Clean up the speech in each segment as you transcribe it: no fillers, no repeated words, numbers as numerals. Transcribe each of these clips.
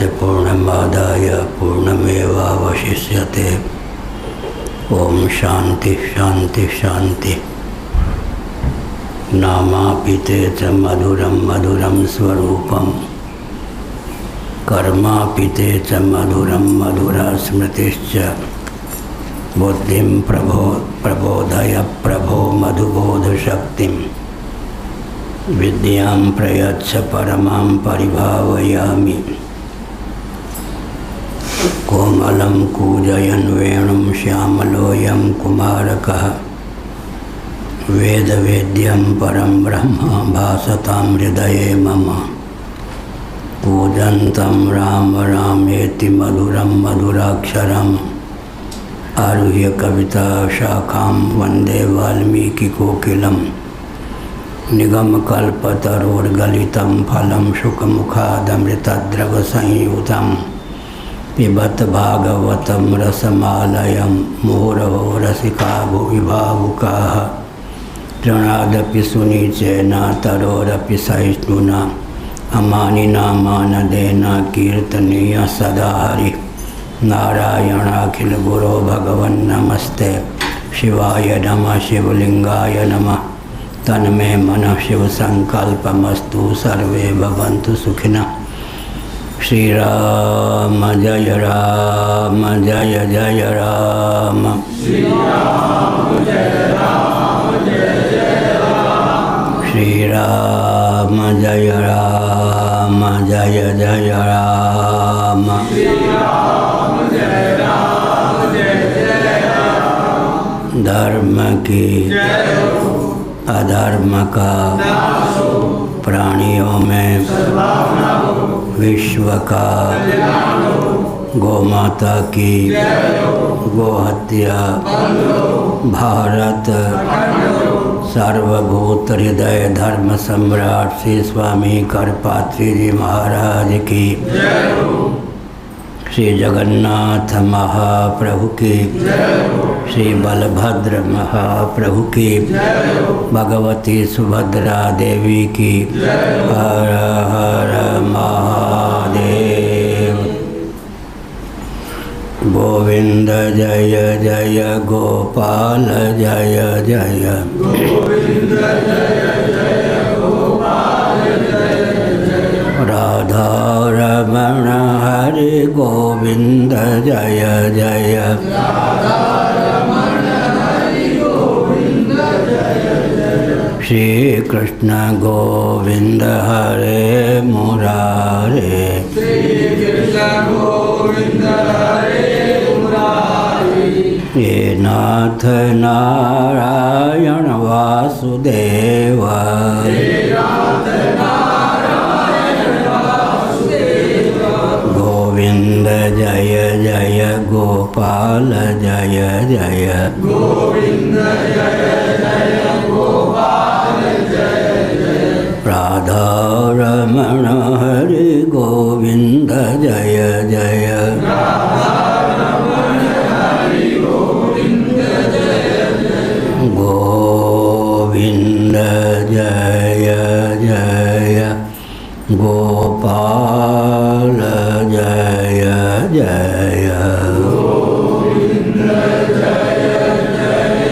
पूर्णस्य पूर्णमादाय पूर्णमेवावशिष्यते। ओम शांति शांति शांति। नामापिते च मधुरम मधुरम स्वरूपम, कर्मापिते च मधुरम मधुरा स्मृतिश्च। बुद्धिं प्रबोधय प्रभो मधुबोध शक्तिं, विद्यां प्रयच्छ परमां परिभावयामि। कोमलं कूजयन् वेणुं श्यामलोऽयं कुमारकः, वेदवेद्यं परं ब्रह्म भासतां हृदये मम। कूजन्तं राम रामेति मधुरं मधुराक्षरम्, आरुह्य कविता शाखां वन्दे वाल्मीकिकोकिलं। निगमकल्पतरोर्गलितं फलं शुकमुखादमृतद्रवसंयुतं, पिबत भागवतं रसमालयं मुहुरहो रसिका भुवि भावुकाः। तृणादपि सुनिचेन तरोरपि सहिष्णुना, अमानिना मानदेन कीर्तनीय सदा हरि। नारायणाखिल गुरो भगवन् नमस्ते। शिवाय नमः शिवलिंगाय नमः। तन्मे मनः शिव संकल्पमस्तु, सर्वे भवन्तु सुखिनः। श्री राम जय राम जय जय राम। श्री राम जय राम जय जय राम। श्री राम जय राम जय जय राम। श्री राम जय राम जय जय राम। धर्म की अधर्म का प्राणियों में विश्व का गौमाता की गोहत्या भारत सर्वभूत हृदय धर्म सम्राट श्री स्वामी करपात्री जी महाराज की, श्री जगन्नाथ महाप्रभु की, श्री बलभद्र महाप्रभु की, भगवती सुभद्रा देवी की। हर हर महादेव। गोविंद जय जय गोपाल जय जय। गोविंद जय जय गोपाल जय जय। राधा रमण हरि गोविंद जय जय। राधा रमण हरि गोविंद जय जय। श्री कृष्ण गोविंद हरे मुरारे। श्री कृष्ण गोविंद हरे मुरारे। ये नाथ नारायण वासुदेव। गोविंद जय जय गोपाल जय जय। गोविंद जय जय गोपाल जय जय। राधा रमण हरि गोविंद जय जय। राधा रमण हरि गोविंद जय जय। गोविंद जय जय गोपाल जय जय। गोविंद जय जय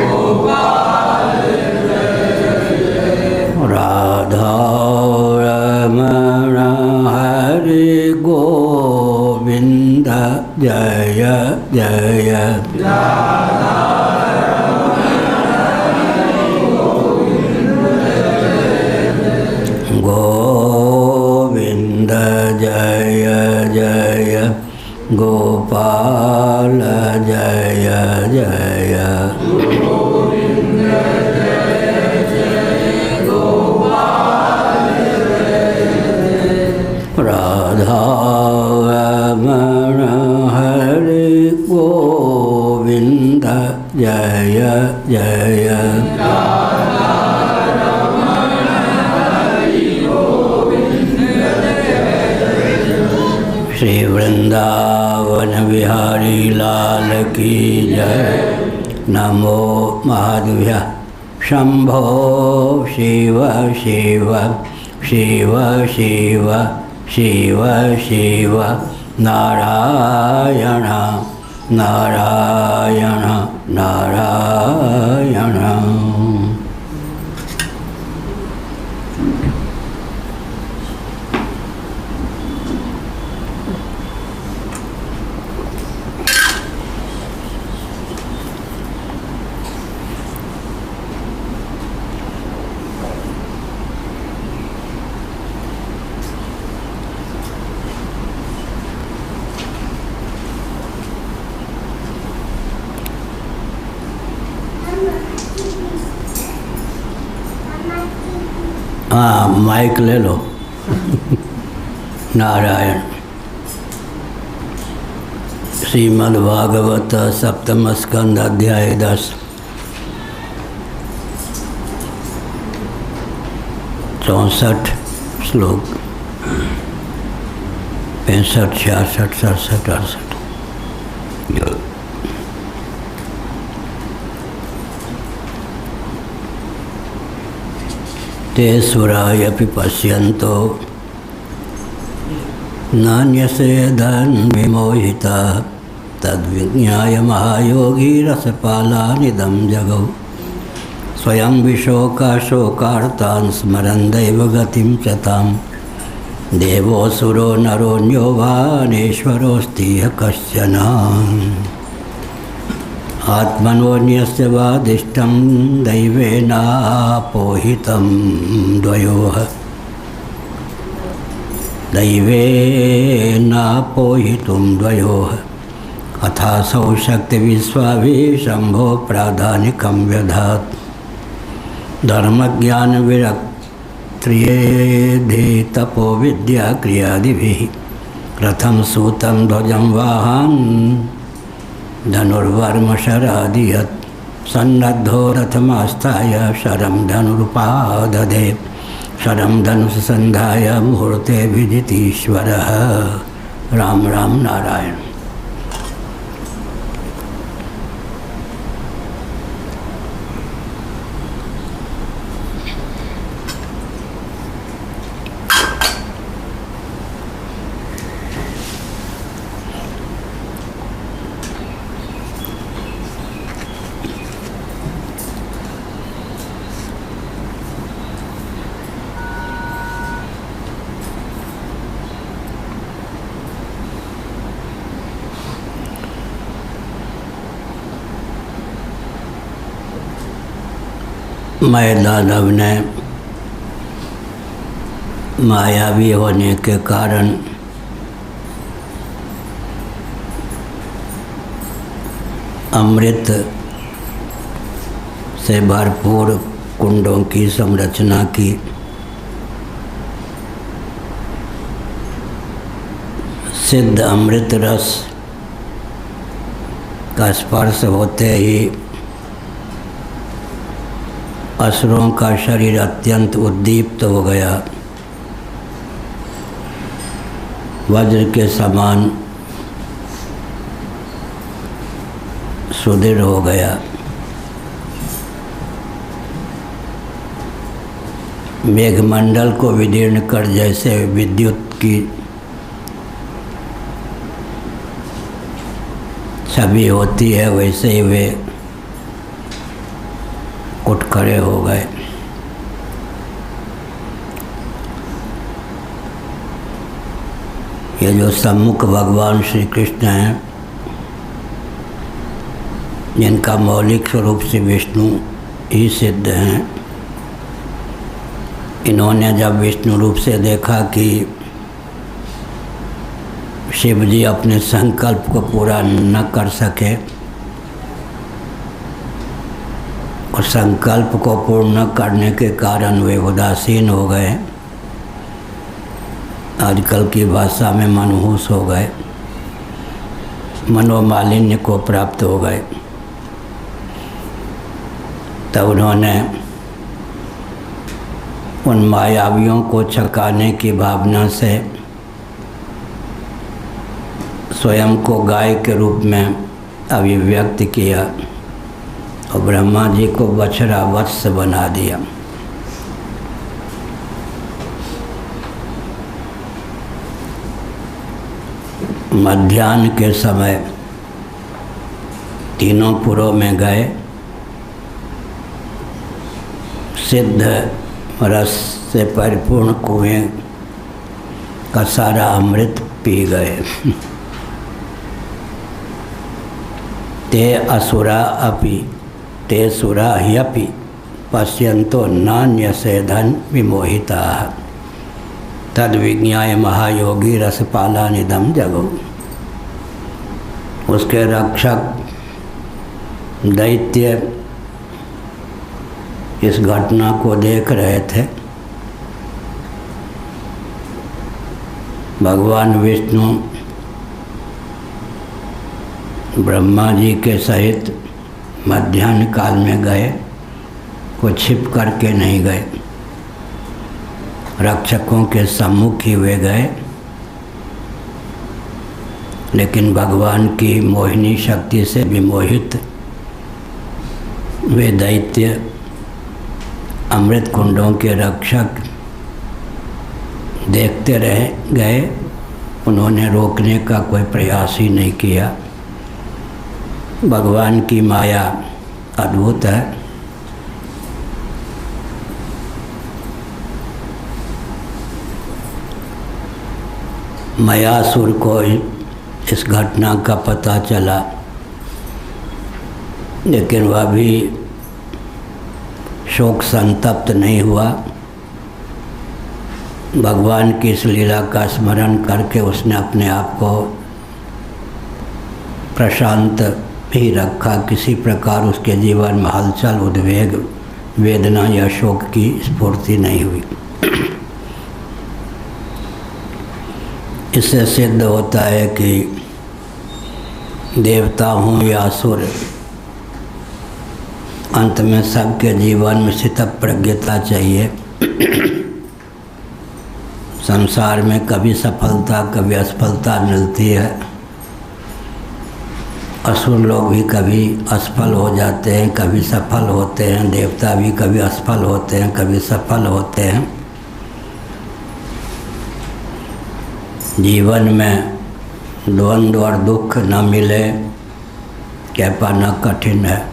गोपाल जय जय। राधा रमण हरि गोविंद जय जय। राधा गोविंद जय जय गोपाल जय जय। गोविंद जय जय गोपाल जय जय। राधा रमण हरि गोविंद जय जय। श्री वृंदावन बिहारी लाल की जय। नमो महादेव्य शंभो शिव शिव शिव शिव शिव शिव नारायण नारायण नारायण। हाँ माइक ले लो। नारायण। श्रीमद्भागवत सप्तम स्कंद अध्याय 10 64 श्लोक 65 66 67 68। ते सुरायपि पश्यन्तो नान्यसेदन् विमोहिता तद्विज्ञाय महायोगी रसपालानिदं जगौ स्वयं विशोकाशोकार्तान् स्मरन् दैव गतिं च तां देवोऽसुरो नरोऽन्यो वा नेश्वरोऽस्ति ह्यः कश्चन आत्मनोऽन्यस्य वादिष्टं दैवेनापोहितं द्वयोः दैवेनापोहितुं द्वयोः अथासौ शक्तिविश्वाभिशम्भो प्राधानिकं व्यधात् धर्मज्ञानविरक्त्रियेधि तपो विद्याक्रियादिभिः रथं सूतं ध्वजं वाहन् धनुर्वर्मशरादियत् सन्नद्धो रथमास्थाय शरं धनुरुपादधे शरं धनुषसन्धाय मुहूर्ते विदितीश्वरः। राम राम नारायण। मैं दानव ने मायावी होने के कारण अमृत से भरपूर कुंडों की संरचना की। सिद्ध अमृत रस का स्पर्श होते ही असुरों का शरीर अत्यंत उद्दीप्त हो गया, वज्र के समान सुदृढ़ हो गया। मेघमंडल को विदीर्ण कर जैसे विद्युत की छवि होती है, वैसे ही वे उठ खड़े हो गए। ये जो सम्मुख भगवान श्री कृष्ण हैं, जिनका मौलिक स्वरूप से विष्णु ही सिद्ध हैं, इन्होंने जब विष्णु रूप से देखा कि शिव जी अपने संकल्प को पूरा न कर सके और संकल्प को पूर्ण न करने के कारण वे उदासीन हो गए, आजकल की भाषा में मनहूस हो गए, मनोमालिन्य को प्राप्त हो गए। तब उन्होंने उन मायावियों को छकाने की भावना से स्वयं को गाय के रूप में अभिव्यक्त किया और ब्रह्मा जी को बछड़ा वत्स बना दिया। मध्याह्न के समय तीनों पुरों में गए, सिद्ध रस से परिपूर्ण कुएं का सारा अमृत पी गए। ते असुरा अपि ते सुरा ह्यपि पश्यन्तो नान्यसेधन विमोहिताः तद विज्ञाय महायोगी रसपालानिदं जगौ। उसके रक्षक दैत्य इस घटना को देख रहे थे। भगवान विष्णु ब्रह्मा जी के सहित मध्याह्न काल में गए, वो छिप करके नहीं गए, रक्षकों के सम्मुख ही वे गए। लेकिन भगवान की मोहिनी शक्ति से विमोहित वे दैत्य अमृत कुंडों के रक्षक देखते रह गए, उन्होंने रोकने का कोई प्रयास ही नहीं किया। भगवान की माया अद्भुत है। मयासुर को इस घटना का पता चला, लेकिन वह भी शोक संतप्त नहीं हुआ। भगवान की इस लीला का स्मरण करके उसने अपने आप को प्रशांत ही रखा। किसी प्रकार उसके जीवन में हलचल, उद्वेग, वेदना या शोक की स्फूर्ति नहीं हुई। इससे सिद्ध होता है कि देवता हों या असुर, अंत में सबके जीवन में स्थितप्रज्ञता चाहिए। संसार में कभी सफलता कभी असफलता मिलती है। असुर लोग भी कभी असफल हो जाते हैं, कभी सफल होते हैं। देवता भी कभी असफल होते हैं, कभी सफल होते हैं। जीवन में द्वंद्व और दुख न मिले कह पाना कठिन है।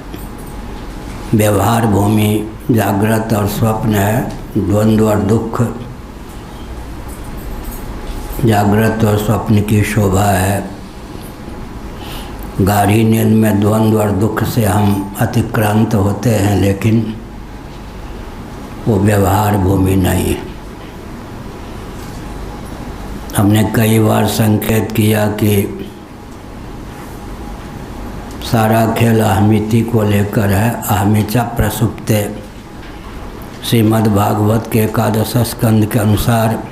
व्यवहार भूमि जागृत और स्वप्न है। द्वंद्व और दुख जागृत और स्वप्न की शोभा है। गाढ़ी नींद में द्वंद्व और दुख से हम अतिक्रांत होते हैं, लेकिन वो व्यवहार भूमि नहीं है। हमने कई बार संकेत किया कि सारा खेल अहमिति को लेकर है। अहमिचा प्रसुप्ते, श्रीमद् भागवत के 11 स्कंद के अनुसार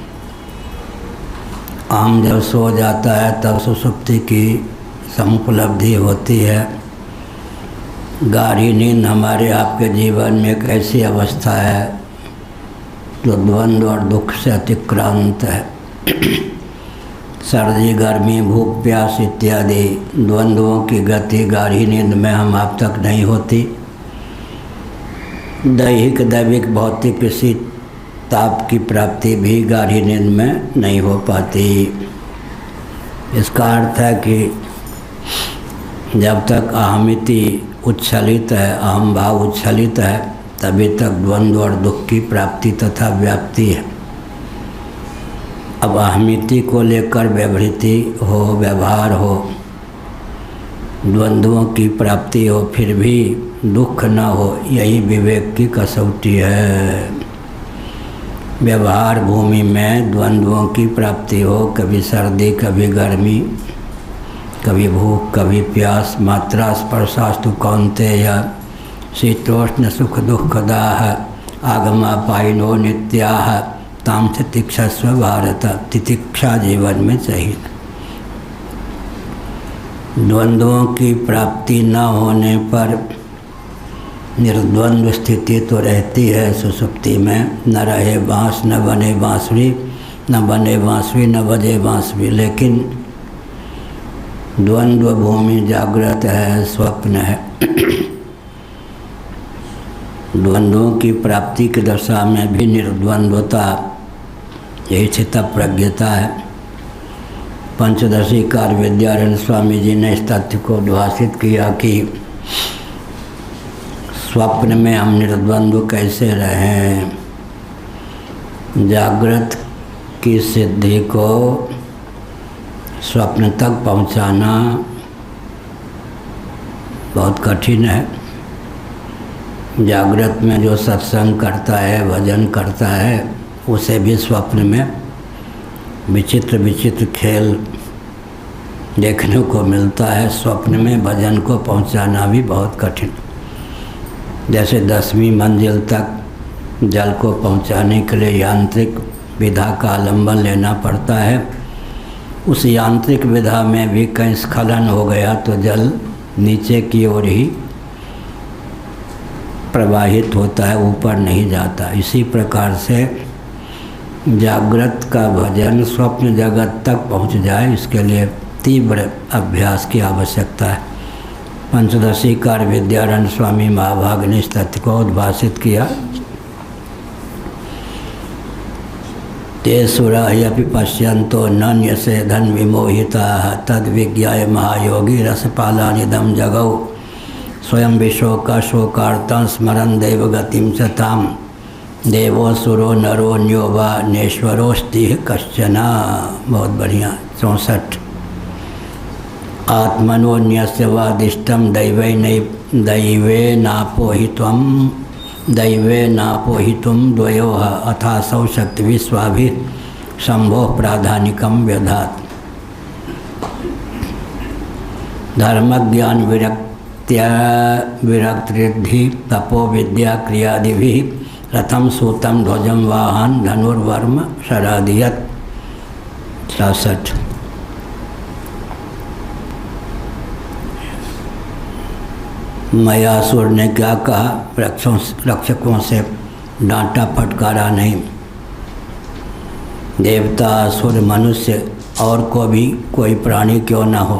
आम जब सो जाता है तब सुसुप्ति की समुपलब्धि होती है। गाढ़ी नींद हमारे आपके जीवन में एक ऐसी अवस्था है जो द्वंद्व और दुख से अतिक्रांत है। सर्दी, गर्मी, भूख, प्यास इत्यादि द्वंद्वों की गति गाढ़ी नींद में हम आप तक नहीं होती। दैहिक, दैविक, भौतिक किसी ताप की प्राप्ति भी गाढ़ी नींद में नहीं हो पाती। इसका अर्थ है कि जब तक अहमिति उच्छलित है, अहम भाव उच्छलित है, तभी तक द्वंद्व और दुख की प्राप्ति तथा व्याप्ति है। अब अहमिति को लेकर व्यवहृति हो, व्यवहार हो, द्वंद्वों की प्राप्ति हो, फिर भी दुख न हो, यही विवेक की कसौटी है। व्यवहार भूमि में द्वंद्वों की प्राप्ति हो, कभी सर्दी, कभी गर्मी, कभी भूख, कभी प्यास, मात्रा स्पर्शास्तु कौन्तेय, शीतोष्ण सुख दुःखदाः आगमापायिनो नित्याः ताम तितिक्षस्व भारत। तितिक्षा जीवन में चाहिए। द्वंद्वों की प्राप्ति न होने पर निर्द्वंद्व स्थिति तो रहती है सुसुप्ति में। न रहे बाँस न बने बाँसुरी, न बने बाँसुरी न बजे बाँसुरी, लेकिन द्वंद्व भूमि जागृत है, स्वप्न है। द्वंद्वों की प्राप्ति की दशा में भी निर्द्वंद्वता, यही स्थितप्रज्ञता है। पंचदशी कार्य विद्यारण्य स्वामी जी ने इस तथ्य को उद्भाषित किया कि स्वप्न में हम निर्द्वंद्व कैसे रहें। जागृत की सिद्धि को स्वप्न तक पहुंचाना बहुत कठिन है। जागृत में जो सत्संग करता है, भजन करता है, उसे भी स्वप्न में विचित्र विचित्र खेल देखने को मिलता है। स्वप्न में भजन को पहुंचाना भी बहुत कठिन। जैसे 10वीं मंजिल तक जल को पहुंचाने के लिए यांत्रिक विधा का आलंबन लेना पड़ता है, उस यांत्रिक विधा में भी कहीं स्खलन हो गया तो जल नीचे की ओर ही प्रवाहित होता है, ऊपर नहीं जाता। इसी प्रकार से जागृत का भजन स्वप्न जगत तक पहुंच जाए, इसके लिए तीव्र अभ्यास की आवश्यकता है। पंचदशी कार्य विद्यारण्य स्वामी महाभाग ने इस तथ्य को उद्भाषित किया। ते सुरा यपि पश्यन्तो नन्यसेधन विमोहिताः तद विज्ञाय महायोगी रसपालानिदं जगौ स्वयं विशोकाशोकार्तं स्मरन् देवगतिं च ताम् देवोसुरो नरो न्योवा नेश्वरोस्ति कश्चना। बहुत बढ़िया। 64। आत्मनोन्यस्य वादिष्टं दैवे नापोहितुं द्वयोः अथासौ शक्ति विश्वाभिः शंभो प्राधानिकं व्यधात्। धर्मज्ञान विरक्तृद्धि तपो विद्या क्रियादिभिः रथम सूतम ध्वजम वाहन धनुर्वर्म शरादियत। 66। मयासुर ने क्या कहा? रक्षकों से डांटा फटकारा नहीं। देवता, असुर, मनुष्य और को भी कोई प्राणी क्यों ना हो,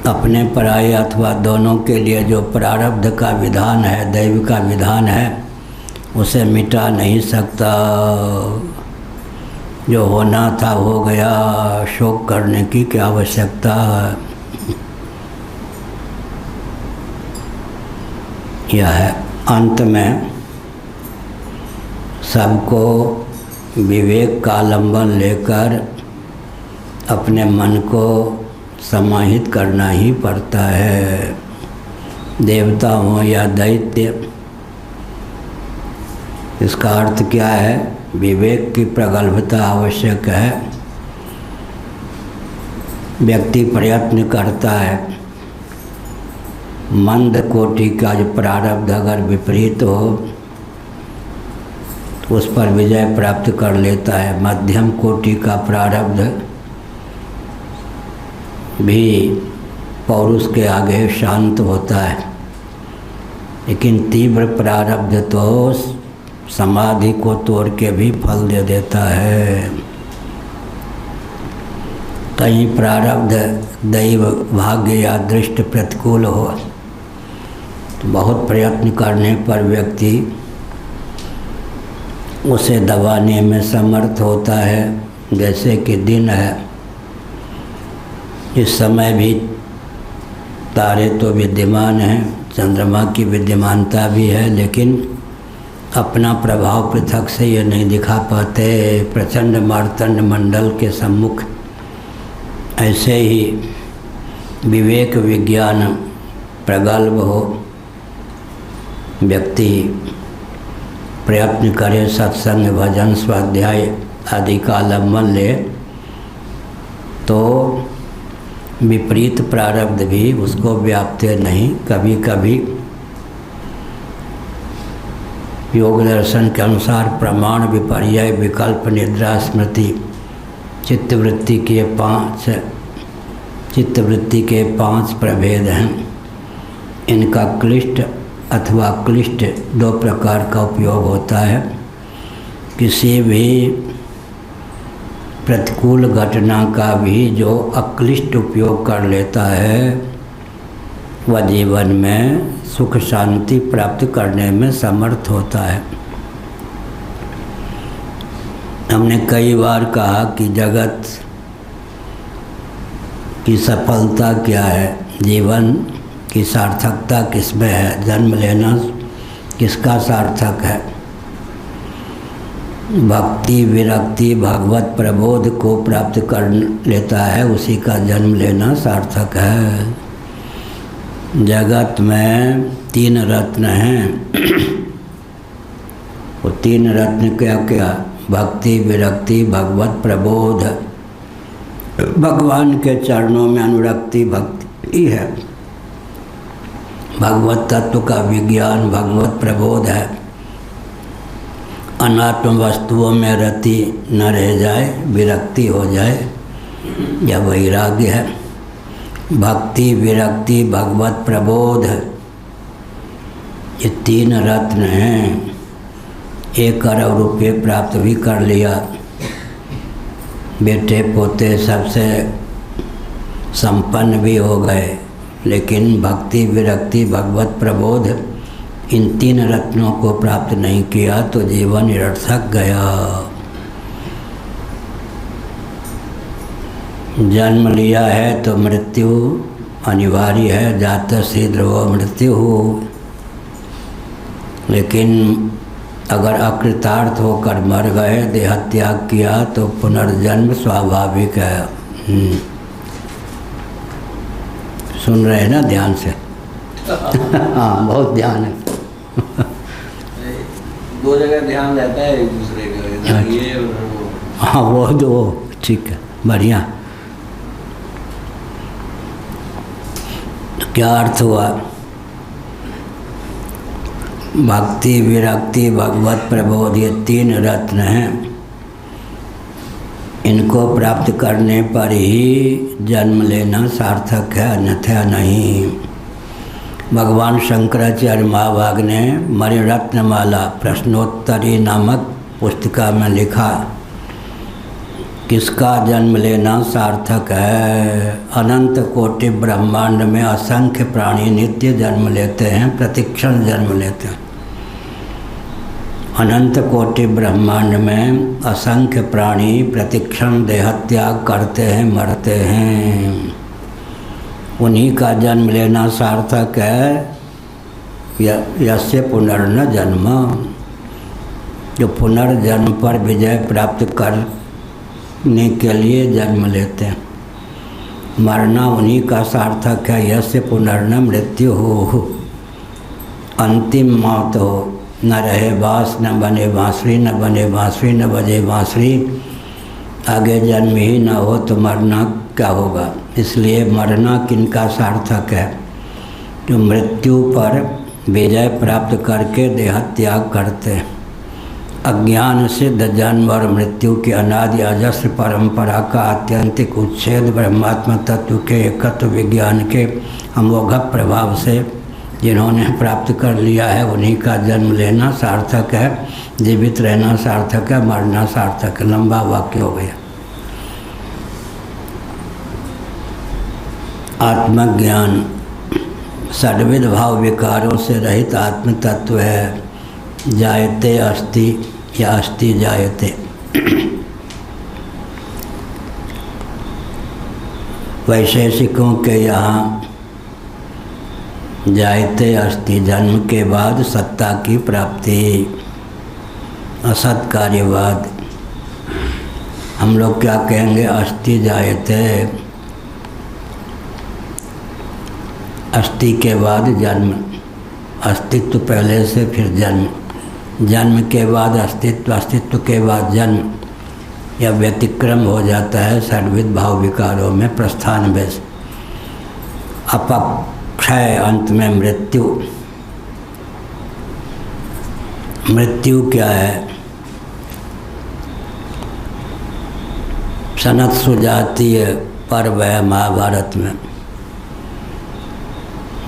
अपने पराये अथवा दोनों के लिए जो प्रारब्ध का विधान है, दैव का विधान है, उसे मिटा नहीं सकता। जो होना था हो गया, शोक करने की क्या आवश्यकता। यह है। अंत में सबको विवेक का आलंबन लेकर अपने मन को समाहित करना ही पड़ता है। देवता हो या दैत्य, इसका अर्थ क्या है? विवेक की प्रगल्भता आवश्यक है। व्यक्ति प्रयत्न करता है, मंद कोटि का जो प्रारब्ध अगर विपरीत हो तो उस पर विजय प्राप्त कर लेता है। मध्यम कोटि का प्रारब्ध भी पौरुष के आगे शांत होता है, लेकिन तीव्र प्रारब्ध तो समाधि को तोड़ के भी फल दे देता है। कहीं प्रारब्ध दैव भाग्य या दृष्ट प्रतिकूल हो तो बहुत प्रयत्न करने पर व्यक्ति उसे दबाने में समर्थ होता है। जैसे कि दिन है, इस समय भी तारे तो विद्यमान हैं, चंद्रमा की विद्यमानता भी है, लेकिन अपना प्रभाव पृथक से ये नहीं दिखा पाते। प्रचंड मार्तंड मंडल के सम्मुख ऐसे ही विवेक विज्ञान प्रगल्भ हो, व्यक्ति प्रयत्न करे, सत्संग, भजन, स्वाध्याय आदि का आलंबन ले, तो विपरीत प्रारब्ध भी उसको व्याप्ते नहीं। कभी कभी योग दर्शन के अनुसार प्रमाण, विपर्यय, विकल्प, निद्रा, स्मृति, चित्तवृत्ति के 5 प्रभेद हैं। इनका क्लिष्ट अथवा क्लिष्ट 2 प्रकार का उपयोग होता है। किसी भी प्रतिकूल घटना का भी जो अक्लिष्ट उपयोग कर लेता है वह जीवन में सुख शांति प्राप्त करने में समर्थ होता है। हमने कई बार कहा कि जगत की सफलता क्या है, जीवन की सार्थकता किसमें है, जन्म लेना किसका सार्थक है। भक्ति विरक्ति भगवत प्रबोध को प्राप्त कर लेता है, उसी का जन्म लेना सार्थक है। जगत में 3 रत्न हैं। वो 3 रत्न क्या क्या, भक्ति विरक्ति भगवत प्रबोध। भगवान के चरणों में अनुरक्ति भक्ति है, भगवत तत्व का विज्ञान भगवत प्रबोध है। अनात्म वस्तुओं में रति न रह जाए, विरक्ति हो जाए, यह वैराग्य है। भक्ति विरक्ति भगवत प्रबोध, ये 3 रत्न हैं। 1 अरब रुपये प्राप्त भी कर लिया, बेटे पोते सबसे संपन्न भी हो गए, लेकिन भक्ति विरक्ति भगवत प्रबोध इन 3 रत्नों को प्राप्त नहीं किया तो जीवन निरर्थक गया। जन्म लिया है तो मृत्यु अनिवार्य है, जातस्य ध्रुवो मृत्यु हो। लेकिन अगर अकृतार्थ होकर मर गए, देह त्याग किया, तो पुनर्जन्म स्वाभाविक है। सुन रहे हैं ना ध्यान से? हाँ, बहुत ध्यान है। 2 जगह ध्यान रहता है एक दूसरे का, ये और वो। हाँ, वो 2 ठीक है, बढ़िया। तो क्या अर्थ हुआ? भक्ति विरक्ति भगवत प्रबोध, ये 3 रत्न हैं। इनको प्राप्त करने पर ही जन्म लेना सार्थक है, अन्यथा नहीं। भगवान शंकराचार्य महाभाग ने मणिरत्नमाला प्रश्नोत्तरी नामक पुस्तिका में लिखा, किसका जन्म लेना सार्थक है। अनंत कोटि ब्रह्मांड में असंख्य प्राणी नित्य जन्म लेते हैं, प्रतिक्षण जन्म लेते हैं। अनंत कोटि ब्रह्मांड में असंख्य प्राणी प्रतिक्षण देह त्याग करते हैं, मरते हैं। उन्हीं का जन्म लेना सार्थक है। यस्य पुनर्न जन्म, जो पुनर्जन्म पर विजय प्राप्त करने के लिए जन्म लेते हैं। मरना उन्हीं का सार्थक है। यस्य पुनर्न मृत्यु हो, अंतिम मौत हो। न रहे बाँस न बने बाँसुरी, न बने बाँसुरी न बजे बाँसुरी। आगे जन्म ही न हो तो मरना क्या होगा। इसलिए मरना किनका सार्थक है, जो मृत्यु पर विजय प्राप्त करके देह त्याग करते हैं। अज्ञान सिद्ध जन्म और मृत्यु की अनादि अजस्र परंपरा का आत्यंतिक उच्छेद ब्रह्मात्म तत्व के एकत्व विज्ञान के अमोघ प्रभाव से जिन्होंने प्राप्त कर लिया है, उन्हीं का जन्म लेना सार्थक है। जीवित रहना सार्थक है, मरना सार्थक है। लंबा वाक्य हो गया। आत्मज्ञान षड्विध भाव विकारों से रहित आत्म तत्व है। जायते अस्ति या अस्ति जायते। वैशेषिकों के यहाँ जायते अस्ति, जन्म के बाद सत्ता की प्राप्ति, असत कार्यवाद। हम लोग क्या कहेंगे, अस्ति जायते, अस्ति के बाद जन्म, अस्तित्व पहले से फिर जन्म, जन्म के बाद अस्तित्व, अस्तित्व के बाद जन्म। यह व्यतिक्रम हो जाता है षड्विध भाव विकारों में प्रस्थान वेश। अपक्षय, अंत में मृत्यु। मृत्यु क्या है? सनत सुजातीय पर्व है महाभारत में,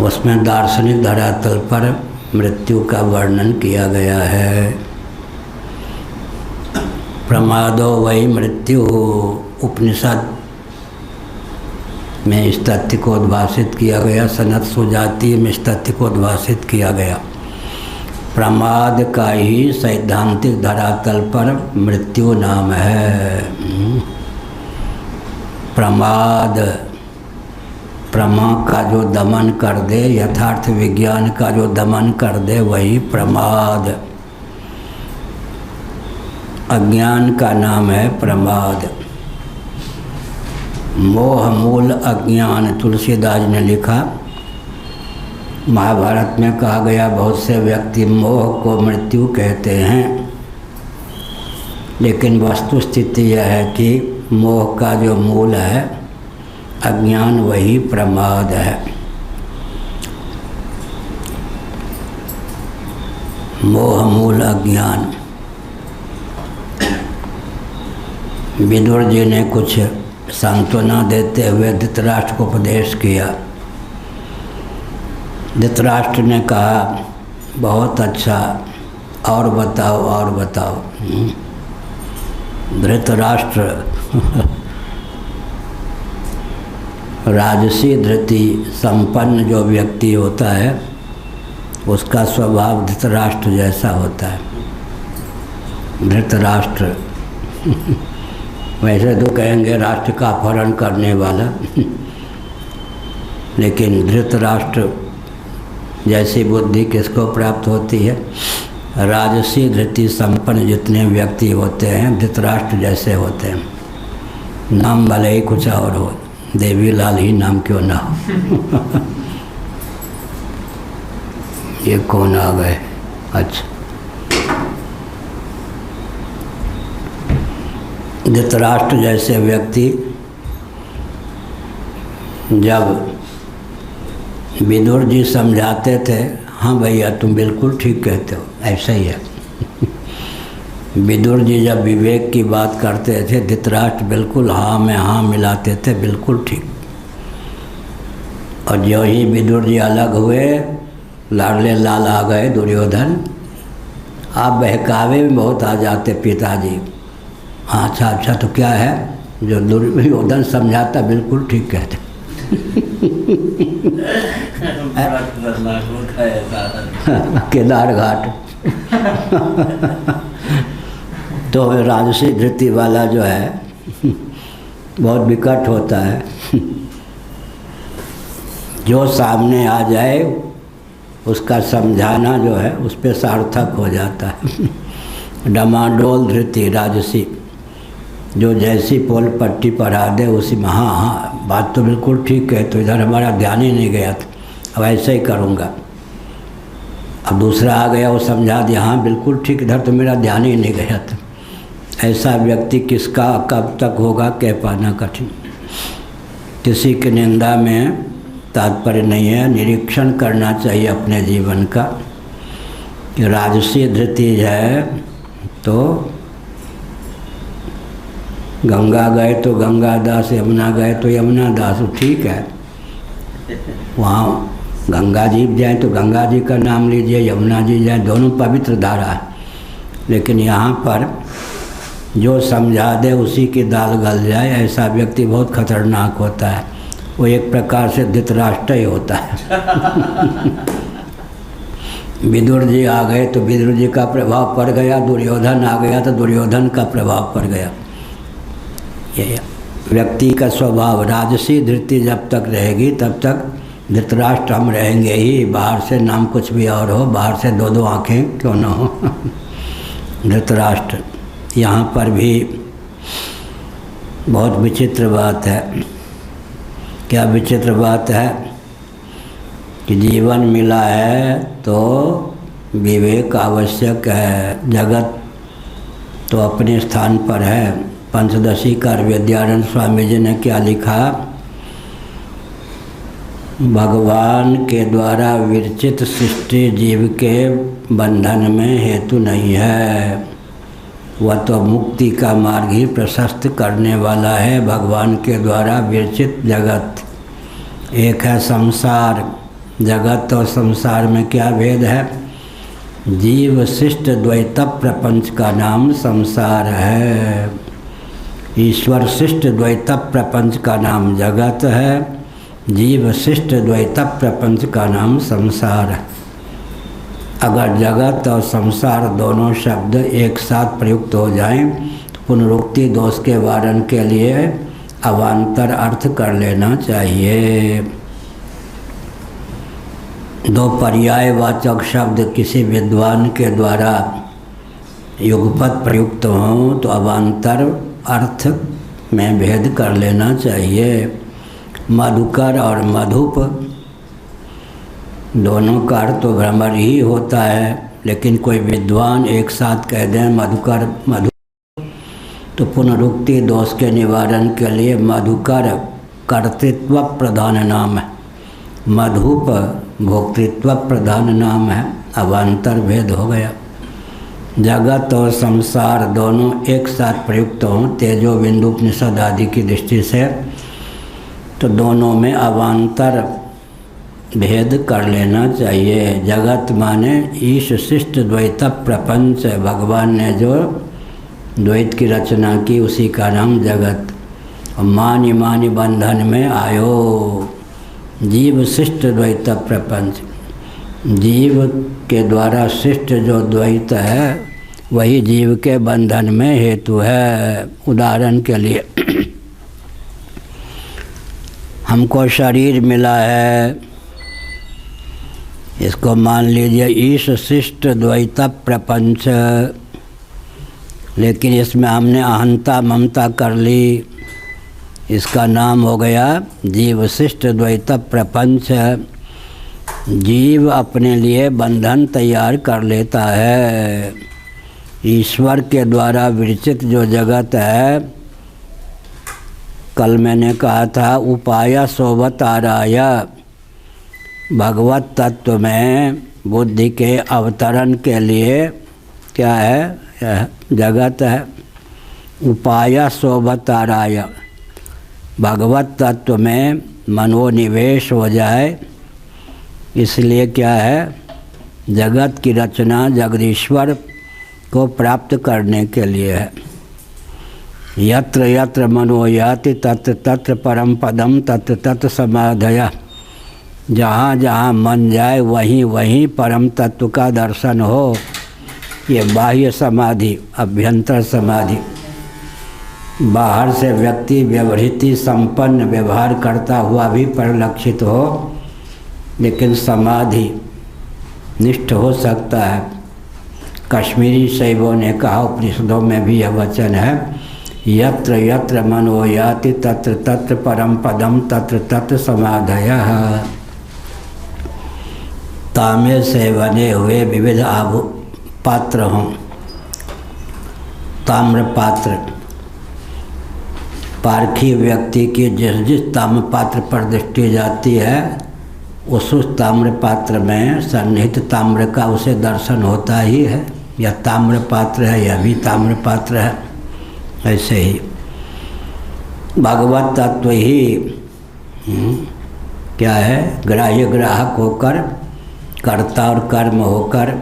उसमें दार्शनिक धरातल पर मृत्यु का वर्णन किया गया है। प्रमादो वही मृत्यु, उपनिषद में इस तथ्य को उद्भाषित किया गया। सनत सुजातीय में इस तथ्य को उद्भाषित किया गया। प्रमाद का ही सैद्धांतिक धरातल पर मृत्यु नाम है। प्रमाद प्रमा का जो दमन कर दे, यथार्थ विज्ञान का जो दमन कर दे वही प्रमाद। अज्ञान का नाम है प्रमाद। मोह मूल अज्ञान, तुलसीदास ने लिखा। महाभारत में कहा गया बहुत से व्यक्ति मोह को मृत्यु कहते हैं, लेकिन वस्तु स्थिति यह है कि मोह का जो मूल है अज्ञान वही प्रमाद है। मोह मूल अज्ञान। विदुर जी ने कुछ सांत्वना देते हुए धृतराष्ट्र को उपदेश किया। धृतराष्ट्र ने कहा बहुत अच्छा, और बताओ और बताओ। धृतराष्ट्र राजसी धृति संपन्न जो व्यक्ति होता है उसका स्वभाव धृतराष्ट्र जैसा होता है। धृतराष्ट्र वैसे तो कहेंगे राष्ट्र का अपहरण करने वाला, लेकिन धृतराष्ट्र जैसी बुद्धि किसको प्राप्त होती है? राजसी धृति संपन्न जितने व्यक्ति होते हैं धृतराष्ट्र जैसे होते हैं। नाम भले ही कुछ और हो, देवीलाल ही नाम क्यों ना हो। ये कौन आ गए? अच्छा, धृतराष्ट्र जैसे व्यक्ति जब विदुर जी समझाते थे, हाँ भैया तुम बिल्कुल ठीक कहते हो, ऐसा ही है। विदुर जी जब विवेक की बात करते थे धृतराष्ट्र बिल्कुल हाँ में हाँ मिलाते थे, बिल्कुल ठीक। और जो ही विदुर जी अलग हुए, लाडले लाल आ गए दुर्योधन। आप बहकावे में बहुत आ जाते पिताजी। हाँ अच्छा अच्छा, तो क्या है? जो दुर्योधन समझाता बिल्कुल ठीक कहते। केदार घाट। तो राजसी धृति वाला जो है बहुत विकट होता है। जो सामने आ जाए उसका समझाना जो है उस पर सार्थक हो जाता है। डमाडोल धृति राजसी, जो जैसी पोल पट्टी पढ़ा दे उसी में हाँ हाँ बात तो बिल्कुल ठीक है, तो इधर हमारा ध्यान ही नहीं गया था, अब ऐसे ही करूँगा। अब दूसरा आ गया, वो समझा दिया हाँ बिल्कुल ठीक, इधर तो मेरा ध्यान ही नहीं गया था। ऐसा व्यक्ति किसका कब तक होगा कह पाना कठिन। किसी की निंदा में तात्पर्य नहीं है, निरीक्षण करना चाहिए अपने जीवन का कि राजसी धृति है तो गंगा गए तो गंगा दास, यमुना गए तो यमुना दास, ठीक है। वहाँ गंगा जी जाए तो गंगा जी का नाम लीजिए, यमुना जी जाए, दोनों पवित्र धारा है। लेकिन यहाँ पर जो समझा दे उसी की दाल गल जाए, ऐसा व्यक्ति बहुत खतरनाक होता है। वो एक प्रकार से धृतराष्ट्र ही होता है। विदुर जी आ गए तो विदुर जी का प्रभाव पड़ गया, दुर्योधन आ गया तो दुर्योधन का प्रभाव पड़ गया। ये व्यक्ति का स्वभाव राजसी धृति जब तक रहेगी तब तक धृतराष्ट्र हम रहेंगे ही। बाहर से नाम कुछ भी और हो, बाहर से दो दो आँखें क्यों ना हो। धृतराष्ट्र। यहाँ पर भी बहुत विचित्र बात है। क्या विचित्र बात है कि जीवन मिला है तो विवेक आवश्यक है। जगत तो अपने स्थान पर है। पंचदशी कार विद्यानंद स्वामी जी ने क्या लिखा? भगवान के द्वारा विरचित सृष्टि जीव के बंधन में हेतु नहीं है, वह तो मुक्ति का मार्ग ही प्रशस्त करने वाला है। भगवान के द्वारा विरचित जगत एक है संसार। जगत और संसार में क्या भेद है? जीव शिष्ट द्वैत प्रपंच का नाम संसार है, ईश्वर शिष्ट द्वैत प्रपंच का नाम जगत है, जीव शिष्ट द्वैत प्रपंच का नाम संसार है। अगर जगत और संसार दोनों शब्द एक साथ प्रयुक्त हो जाएं तो पुनरुक्ति दोष के वारण के लिए अवान्तर अर्थ कर लेना चाहिए। दो पर्यायवाचक शब्द किसी विद्वान के द्वारा युगपत प्रयुक्त हों तो अवान्तर अर्थ में भेद कर लेना चाहिए। मधुकर और मधुप दोनों का अर्थ तो भ्रमर ही होता है, लेकिन कोई विद्वान एक साथ कह दें मधुकर मधु, तो पुनरुक्ति दोष के निवारण के लिए मधुकर कर्तृत्व प्रधान नाम है, मधुप भोक्तृत्व प्रधान नाम है। अवान्तर भेद हो गया। जगत और संसार दोनों एक साथ प्रयुक्त हों तेजो बिंदु उपनिषद आदि की दृष्टि से, तो दोनों में अवान्तर भेद कर लेना चाहिए। जगत माने ईश शिष्ट द्वैत प्रपंच, भगवान ने जो द्वैत की रचना की उसी का नाम जगत। और मानि मानि बंधन में आयो, जीव शिष्ट द्वैत प्रपंच, जीव के द्वारा शिष्ट जो द्वैत है वही जीव के बंधन में हेतु है। उदाहरण के लिए हमको शरीर मिला है, इसको मान लीजिए ईश शिष्ट द्वैत प्रपंच, लेकिन इसमें हमने अहंता ममता कर ली, इसका नाम हो गया जीव शिष्ट द्वैत प्रपंच। जीव अपने लिए बंधन तैयार कर लेता है। ईश्वर के द्वारा विरचित जो जगत है, कल मैंने कहा था उपाय सोवत आराय, भगवत तत्व में बुद्धि के अवतरण के लिए क्या है, जगत है। उपाय सोवत आराय, भगवत तत्व में मनोनिवेश हो जाए, इसलिए क्या है, जगत की रचना जगदीश्वर को प्राप्त करने के लिए है। यत्र यत्र मनो याति तत्र तत्र परम पदम तत्र तत्र समाधया, जहाँ जहाँ मन जाए वहीं वहीं परम तत्व का दर्शन हो। ये बाह्य समाधि, अभ्यंतर समाधि। बाहर से व्यक्ति व्यवहृति संपन्न व्यवहार करता हुआ भी परिलक्षित हो, लेकिन समाधि निष्ठ हो सकता है। कश्मीरी शैवों ने कहा, उपनिषदों में भी यह वचन है, यत्र यत्र मनो याति तत्र तत्र परम पदम तत्र तत्र समाधयः। तांबे से बने हुए विविध आभू पात्र हों, ताम्र पात्र, पारखी व्यक्ति की जिस जिस ताम्र पात्र पर दृष्टि जाती है उस ताम्र पात्र में सन्निहित ताम्र का उसे दर्शन होता ही है। यह ताम्र पात्र है, यह भी ताम्र पात्र है। ऐसे ही भगवत तत्व ही क्या है, ग्राह्य ग्राहक होकर, कर्ता और कर्म होकर,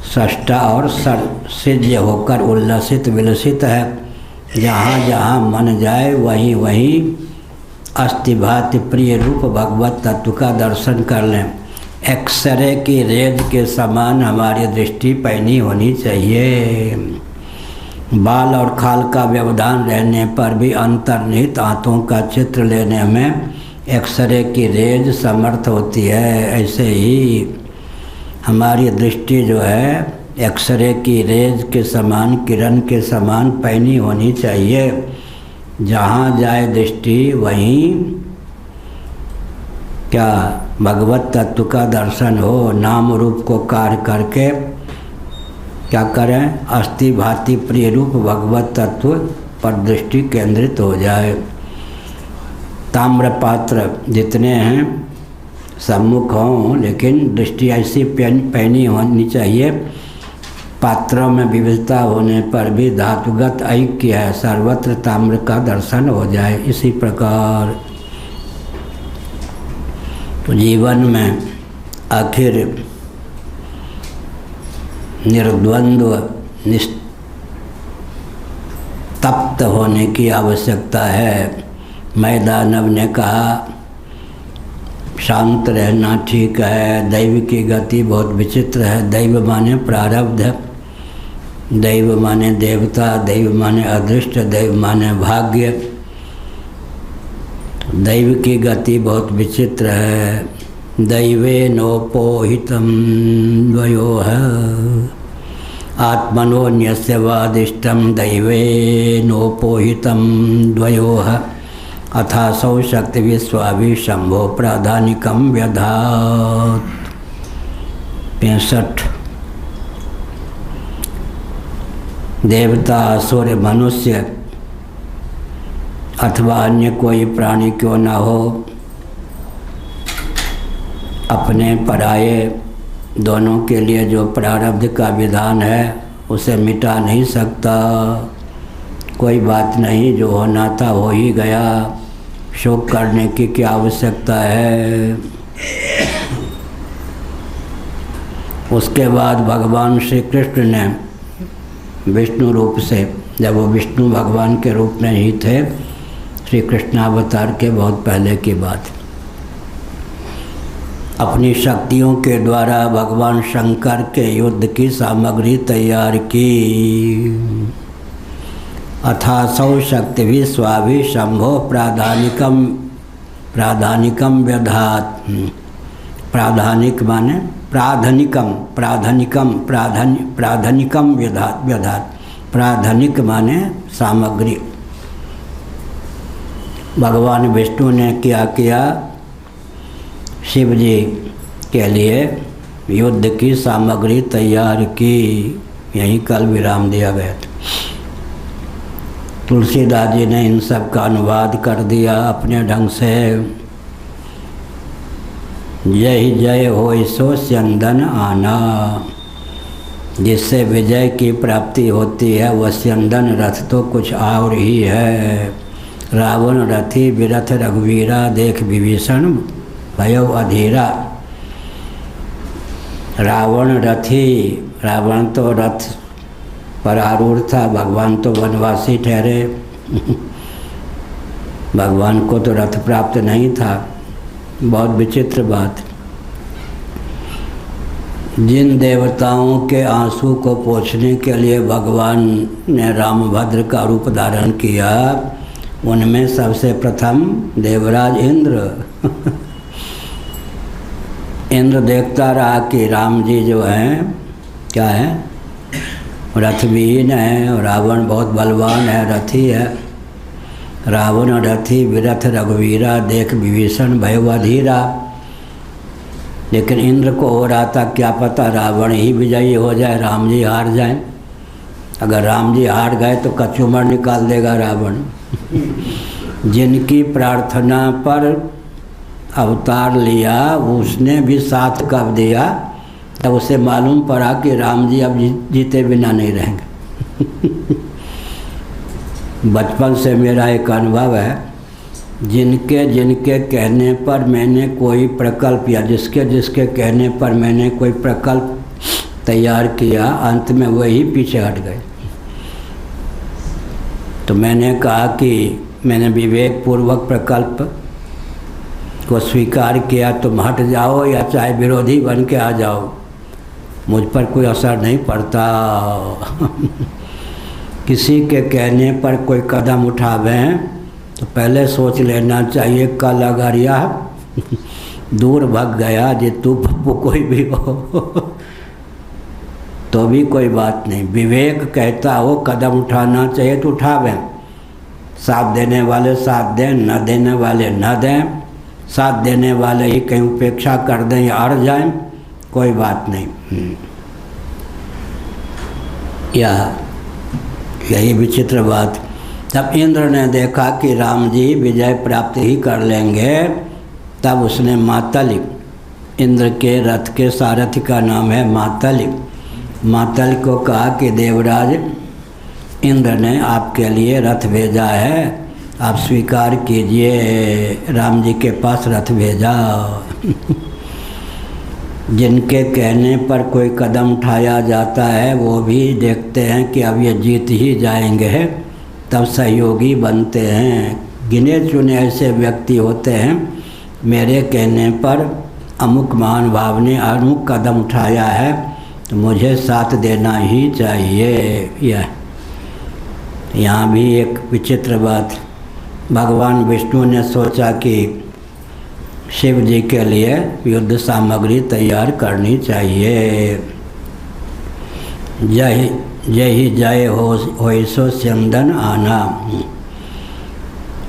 सष्टा और सिद्ध होकर उल्लसित विलसित है। जहाँ जहाँ मन जाए वहीं वहीं अस्थिभाति प्रिय रूप भगवत तत्व का दर्शन कर लें। एक्सरे की रेज के समान हमारी दृष्टि पैनी होनी चाहिए। बाल और खाल का व्यवधान रहने पर भी अंतर्निहित आंतों का चित्र लेने में एक्सरे की रेज समर्थ होती है। ऐसे ही हमारी दृष्टि जो है एक्सरे की रेज के समान, किरण के समान पैनी होनी चाहिए। जहाँ जाए दृष्टि वहीं क्या भगवत तत्व का दर्शन हो। नाम रूप को कार्य करके क्या करें, अस्थि भाति प्रिय रूप भगवत तत्व पर दृष्टि केंद्रित हो जाए। ताम्र पात्र जितने हैं सम्मुख हों, लेकिन दृष्टि ऐसी पैनी होनी चाहिए, पात्रों में विविधता होने पर भी धातुगत ऐक्य है, सर्वत्र ताम्र का दर्शन हो जाए। इसी प्रकार तो जीवन में आखिर निर्द्वंद्व निस्तप्त होने की आवश्यकता है। मैदानव ने कहा शांत रहना ठीक है, दैव की गति बहुत विचित्र है। दैव माने प्रारब्ध, दैव माने देवता, दैव माने अदृष्ट, दैव माने भाग्य। दैव की गति बहुत विचित्र है। दैवे नोपोहितं द्वयोः आत्मनोऽन्यस्य वादिष्टं दैवे नोपोहितं द्वयोः अथासौ शक्तिविश्वाभिशम्भो प्राधानिकं व्यधात्। 65। देवता असुर मनुष्य अथवा अन्य कोई प्राणी क्यों न हो, अपने पराये दोनों के लिए जो प्रारब्ध का विधान है उसे मिटा नहीं सकता। कोई बात नहीं, जो होना था हो ही गया, शोक करने की क्या आवश्यकता है। उसके बाद भगवान श्री कृष्ण ने विष्णु रूप से, जब वो विष्णु भगवान के रूप में ही थे, श्री कृष्णावतार के बहुत पहले की बात, अपनी शक्तियों के द्वारा भगवान शंकर के युद्ध की सामग्री तैयार की। अथासौ शक्तिभि स्वाभि शंभो प्राधानिकम व्यधात्। प्राधानिक माने प्राधानिकम व्यधात्। प्राधानिक माने सामग्री। भगवान विष्णु ने क्या किया, शिव जी के लिए युद्ध की सामग्री तैयार की। यहीं कल विराम दिया गया था। तुलसीदास जी ने इन सब का अनुवाद कर दिया अपने ढंग से। जय जय होय सो स्यंदन आना, जिससे विजय की प्राप्ति होती है वह स्यंदन रथ तो कुछ और ही है। रावण रथी विरथ रघुवीरा, देख विभीषण भयो अधीरा। रावण रथी, रावण तो रथ पर आरूढ़ था, भगवान तो वनवासी ठहरे। भगवान को तो रथ प्राप्त नहीं था। बहुत विचित्र बात। जिन देवताओं के आंसू को पोंछने के लिए भगवान ने रामभद्र का रूप धारण किया, उनमें सबसे प्रथम देवराज इंद्र। इंद्र देखता रहा कि राम जी जो हैं क्या है, रथविहीन है, और रावण बहुत बलवान है, रथी है। रावण रथी विरथ रघुवीरा, देख विभीषण भयो अधीरा। लेकिन इंद्र को हो रहा था क्या पता रावण ही विजयी हो जाए, राम जी हार जाएं। अगर राम जी हार गए तो कचूमर निकाल देगा रावण। जिनकी प्रार्थना पर अवतार लिया उसने भी साथ कब दिया, तब उसे मालूम पड़ा कि राम जी अब जीते बिना नहीं रहेंगे। बचपन से मेरा एक अनुभव है, जिनके जिनके कहने पर मैंने कोई प्रकल्प, या जिसके जिसके कहने पर मैंने कोई प्रकल्प तैयार किया, अंत में वही पीछे हट गए। तो मैंने कहा कि मैंने विवेक पूर्वक प्रकल्प को स्वीकार किया, तुम हट जाओ या चाहे विरोधी बन के आ जाओ, मुझ पर कोई असर नहीं पड़ता। किसी के कहने पर कोई कदम उठावें तो पहले सोच लेना चाहिए, कल अगर यह दूर भाग गया जितू पप्पू कोई भी हो तो भी कोई बात नहीं। विवेक कहता हो कदम उठाना चाहिए तो उठावें। साथ देने वाले साथ दें, न देने वाले न दें। साथ देने वाले ही कहीं उपेक्षा कर दें या अड़ जाएं, कोई बात नहीं। यही विचित्र बात। तब इंद्र ने देखा कि राम जी विजय प्राप्त ही कर लेंगे, तब उसने मातली, इंद्र के रथ के सारथी का नाम है मातली, मातली को कहा कि देवराज इंद्र ने आपके लिए रथ भेजा है, आप स्वीकार कीजिए। राम जी के पास रथ भेजा। जिनके कहने पर कोई कदम उठाया जाता है वो भी देखते हैं कि अब ये जीत ही जाएंगे, तब सहयोगी बनते हैं। गिने चुने ऐसे व्यक्ति होते हैं, मेरे कहने पर अमुक महानुभाव ने अमुक कदम उठाया है तो मुझे साथ देना ही चाहिए। यहाँ भी एक विचित्र बात, भगवान विष्णु ने सोचा कि शिव जी के लिए युद्ध सामग्री तैयार करनी चाहिए। जय जय जय हो सो चंदन आना।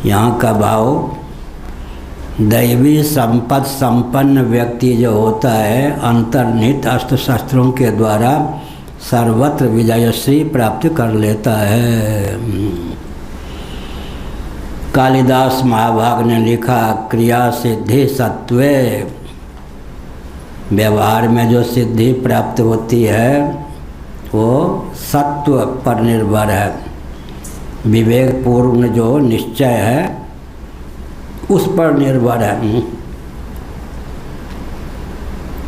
यहाँ का भाव दैवी संपत्ति संपन्न व्यक्ति जो होता है अंतर्निहित अस्त्र शस्त्रों के द्वारा सर्वत्र विजयश्री प्राप्त कर लेता है। कालिदास महाभाग ने लिखा क्रिया सिद्धि सत्वे। व्यवहार में जो सिद्धि प्राप्त होती है वो सत्व पर निर्भर है। विवेकपूर्ण जो निश्चय है उस पर निर्भर है।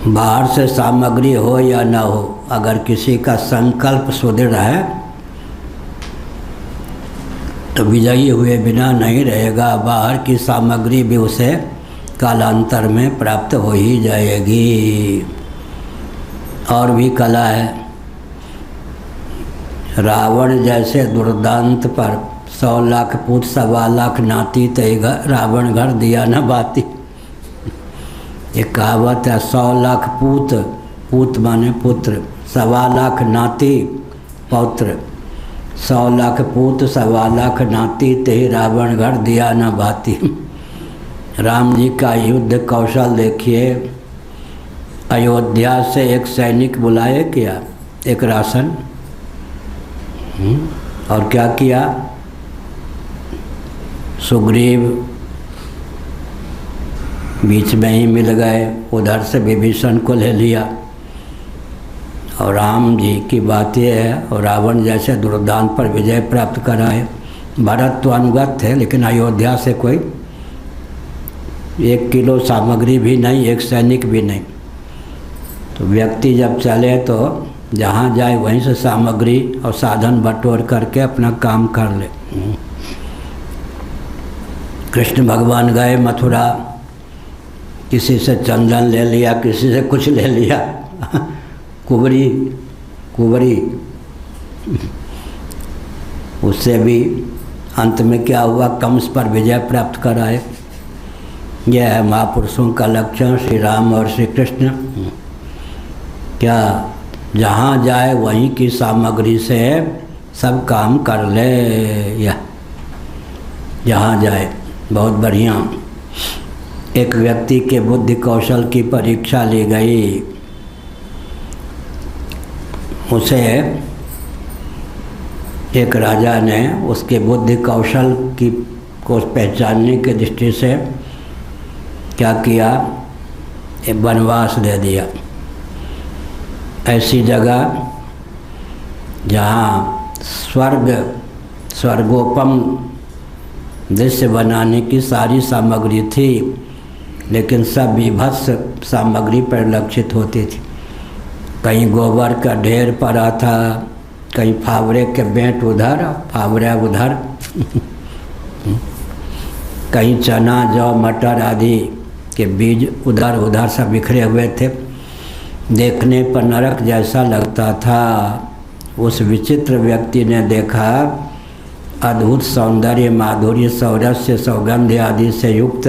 बाहर से सामग्री हो या न हो, अगर किसी का संकल्प सुदृढ़ है तो विजयी हुए बिना नहीं रहेगा। बाहर की सामग्री भी उसे कालांतर में प्राप्त हो ही जाएगी। और भी कला है। रावण जैसे दुर्दांत पर 100 लाख पूत 1.25 लाख नाती तय रावण घर दिया न बाती। एक कहावत है 100 लाख पूत, पूत माने पुत्र, 1.25 लाख नाती पौत्र। 100 लाख पूत 1.25 लाख नाती तय रावण घर दिया न बाती। राम जी का युद्ध कौशल देखिए। अयोध्या से एक सैनिक बुलाए किया, एक राशन, और क्या किया, सुग्रीव बीच में ही मिल गए, उधर से विभीषण को ले लिया। और राम जी की बात यह है, और रावण जैसे दुर्दांत पर विजय प्राप्त कराए। भरत तो अनुगत थे, लेकिन अयोध्या से कोई 1 किलो सामग्री भी नहीं, एक सैनिक भी नहीं। तो व्यक्ति जब चले तो जहाँ जाए वहीं से सामग्री और साधन बटोर करके अपना काम कर ले। कृष्ण भगवान गए मथुरा, किसी से चंदन ले लिया, किसी से कुछ ले लिया, कुबरी उससे भी अंत में क्या हुआ, कंस पर विजय प्राप्त कराए। यह है महापुरुषों का लक्षण, श्री राम और श्री कृष्ण। क्या जहाँ जाए वहीं की सामग्री से सब काम कर ले, या जहाँ जाए। बहुत बढ़िया। एक व्यक्ति के बुद्धि कौशल की परीक्षा ली गई। उसे एक राजा ने उसके बुद्धि कौशल की को पहचानने की दृष्टि से क्या किया, एक वनवास दे दिया। ऐसी जगह जहाँ स्वर्गोपम दृश्य बनाने की सारी सामग्री थी, लेकिन सब विभत्स सामग्री परिलक्षित होती थी। कहीं गोबर का ढेर पड़ा था, कहीं फावड़े के बेंट उधर, फावड़ा उधर, कहीं चना जौ मटर आदि के बीज उधर उधर सब बिखरे हुए थे। देखने पर नरक जैसा लगता था। उस विचित्र व्यक्ति ने देखा अद्भुत सौंदर्य, माधुर्य, सौरस्य, सौगंध आदि से युक्त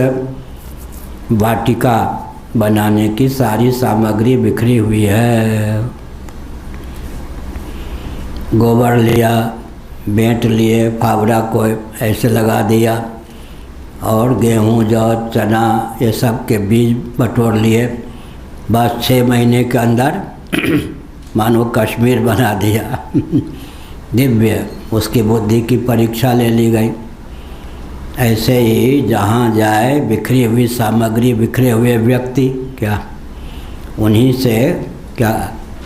वाटिका बनाने की सारी सामग्री बिखरी हुई है। गोबर लिया, बेंट लिए, फावड़ा को ऐसे लगा दिया, और गेहूँ जौ चना ये सब के बीज बटोर लिए। बस 6 महीने के अंदर मानो कश्मीर बना दिया। दिव्य। उसकी बुद्धि की परीक्षा ले ली गई। ऐसे ही जहाँ जाए बिखरी हुई सामग्री, बिखरे हुए व्यक्ति क्या उन्हीं से क्या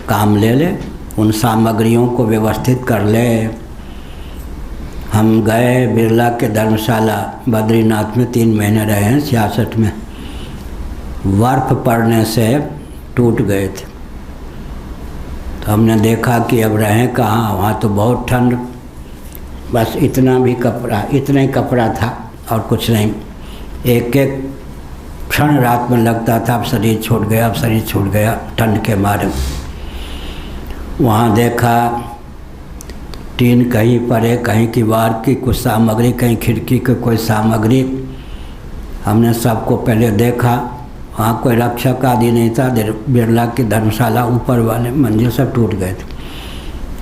काम ले ले, उन सामग्रियों को व्यवस्थित कर ले। हम गए बिरला के धर्मशाला बद्रीनाथ में 3 महीने रहे हैं 66 में। बर्फ़ पड़ने से टूट गए थे। तो हमने देखा कि अब रहें कहाँ, वहाँ तो बहुत ठंड, बस इतना ही कपड़ा था और कुछ नहीं। एक एक क्षण रात में लगता था अब शरीर छूट गया ठंड के मारे। वहाँ देखा टीन कहीं परे, कहीं दीवार की कुछ सामग्री, कहीं खिड़की की कोई सामग्री, हमने सबको पहले देखा, वहाँ कोई रक्षक आदि नहीं था। बिरला की धर्मशाला ऊपर वाले मंजिल सब टूट गए थे।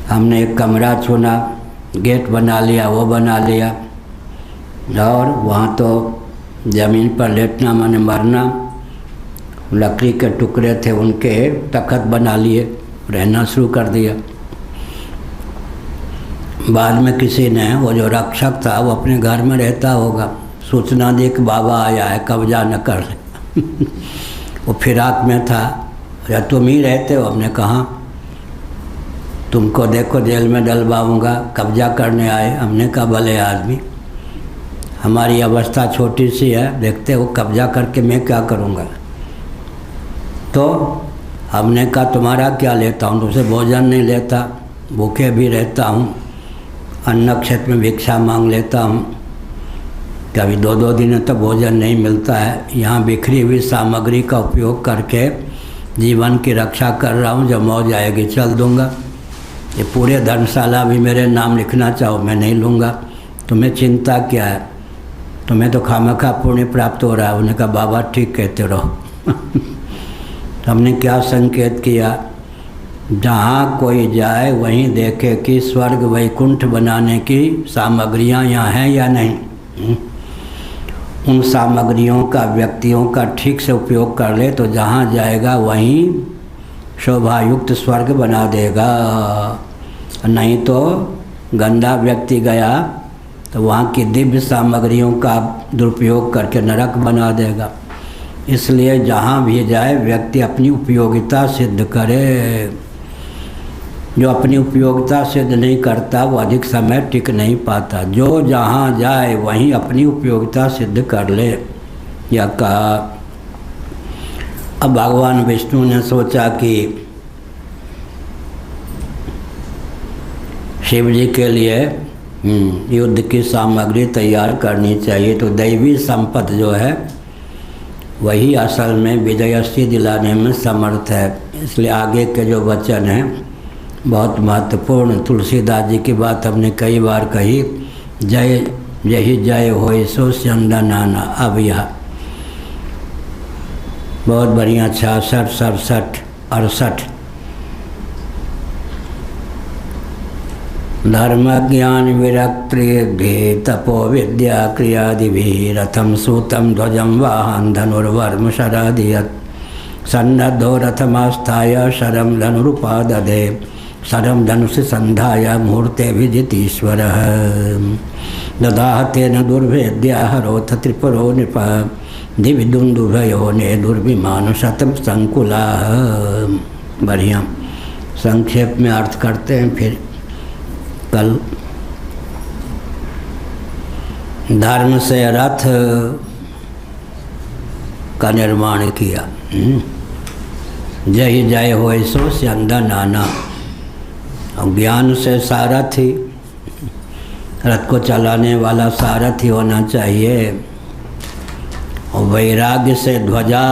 हमने एक कमरा चुना, गेट बना लिया, वो बना लिया, और वहाँ तो ज़मीन पर लेटना माने मरना। लकड़ी के टुकड़े थे, उनके तख्त बना लिए, रहना शुरू कर दिया। बाद में किसी ने, वो जो रक्षक था वो अपने घर में रहता होगा, सूचना दी कि बाबा आया है, कब्जा न कर ले। वो फिराक में था, या तुम ही रहते हो? हमने कहा तुमको देखो जेल में डलवाऊँगा, कब्जा करने आए। हमने कहा भले आदमी, हमारी अवस्था छोटी सी है, देखते हो कब्जा करके मैं क्या करूँगा। तो हमने कहा तुम्हारा क्या लेता हूँ, तुमसे भोजन नहीं लेता, भूखे भी रहता हूँ, अन्न क्षेत्र में भिक्षा मांग लेता हूँ, कभी 2-2 दिन तक भोजन नहीं मिलता है। यहाँ बिखरी हुई सामग्री का उपयोग करके जीवन की रक्षा कर रहा हूँ, जब मौज आएगी चल दूँगा। ये पूरे धर्मशाला भी मेरे नाम लिखना चाहो मैं नहीं लूँगा, तुम्हें चिंता क्या है, तुम्हें तो खामखा पुण्य प्राप्त हो रहा है। उन्होंने कहा बाबा ठीक कहते रहो। तो हमने क्या संकेत किया, जहाँ कोई जाए वहीं देखे कि स्वर्ग वैकुंठ बनाने की सामग्रियाँ यहाँ हैं या नहीं। उन सामग्रियों का, व्यक्तियों का ठीक से उपयोग कर ले तो जहाँ जाएगा वहीं शोभायुक्त स्वर्ग बना देगा। नहीं तो गंदा व्यक्ति गया तो वहाँ की दिव्य सामग्रियों का दुरुपयोग करके नरक बना देगा। इसलिए जहाँ भी जाए व्यक्ति अपनी उपयोगिता सिद्ध करे। जो अपनी उपयोगिता सिद्ध नहीं करता वो अधिक समय टिक नहीं पाता। जो जहाँ जाए वहीं अपनी उपयोगिता सिद्ध कर ले, यह कहा। अब भगवान विष्णु ने सोचा कि शिव जी के लिए युद्ध की सामग्री तैयार करनी चाहिए, तो दैवी संपत्ति जो है वही असल में विजयश्री दिलाने में समर्थ है। इसलिए आगे के जो वचन हैं बहुत महत्वपूर्ण। तुलसीदास जी की बात हमने कई बार कही, जय यही जय होय सो चंदा नाना। अब यह बहुत बढ़िया 66, 67, 68 धर्म ज्ञान विरक्ति तपो विद्या क्रियादिभिः रथम सूतम ध्वजम वाहन धनुर्वर्म शरादियत् सन्नद्धो रथमास्थाय शरम धनुरुपादधे शरम धनुष संधाय मुहूर्ते विजितीश्वरः ददाहतेन दुर्भेद्या हरोथ त्रिपुरो नृपः दिविदुन्दुभयो ने दुर्विमान शतम संकुलाः। बढ़िया संक्षेप में अर्थ करते हैं फिर कल। धर्म से रथ का निर्माण किया। जय जय होय सो स्यंदा नाना। और ज्ञान से सारथी, रथ को चलाने वाला सारथी होना चाहिए। और वैराग्य से ध्वजा।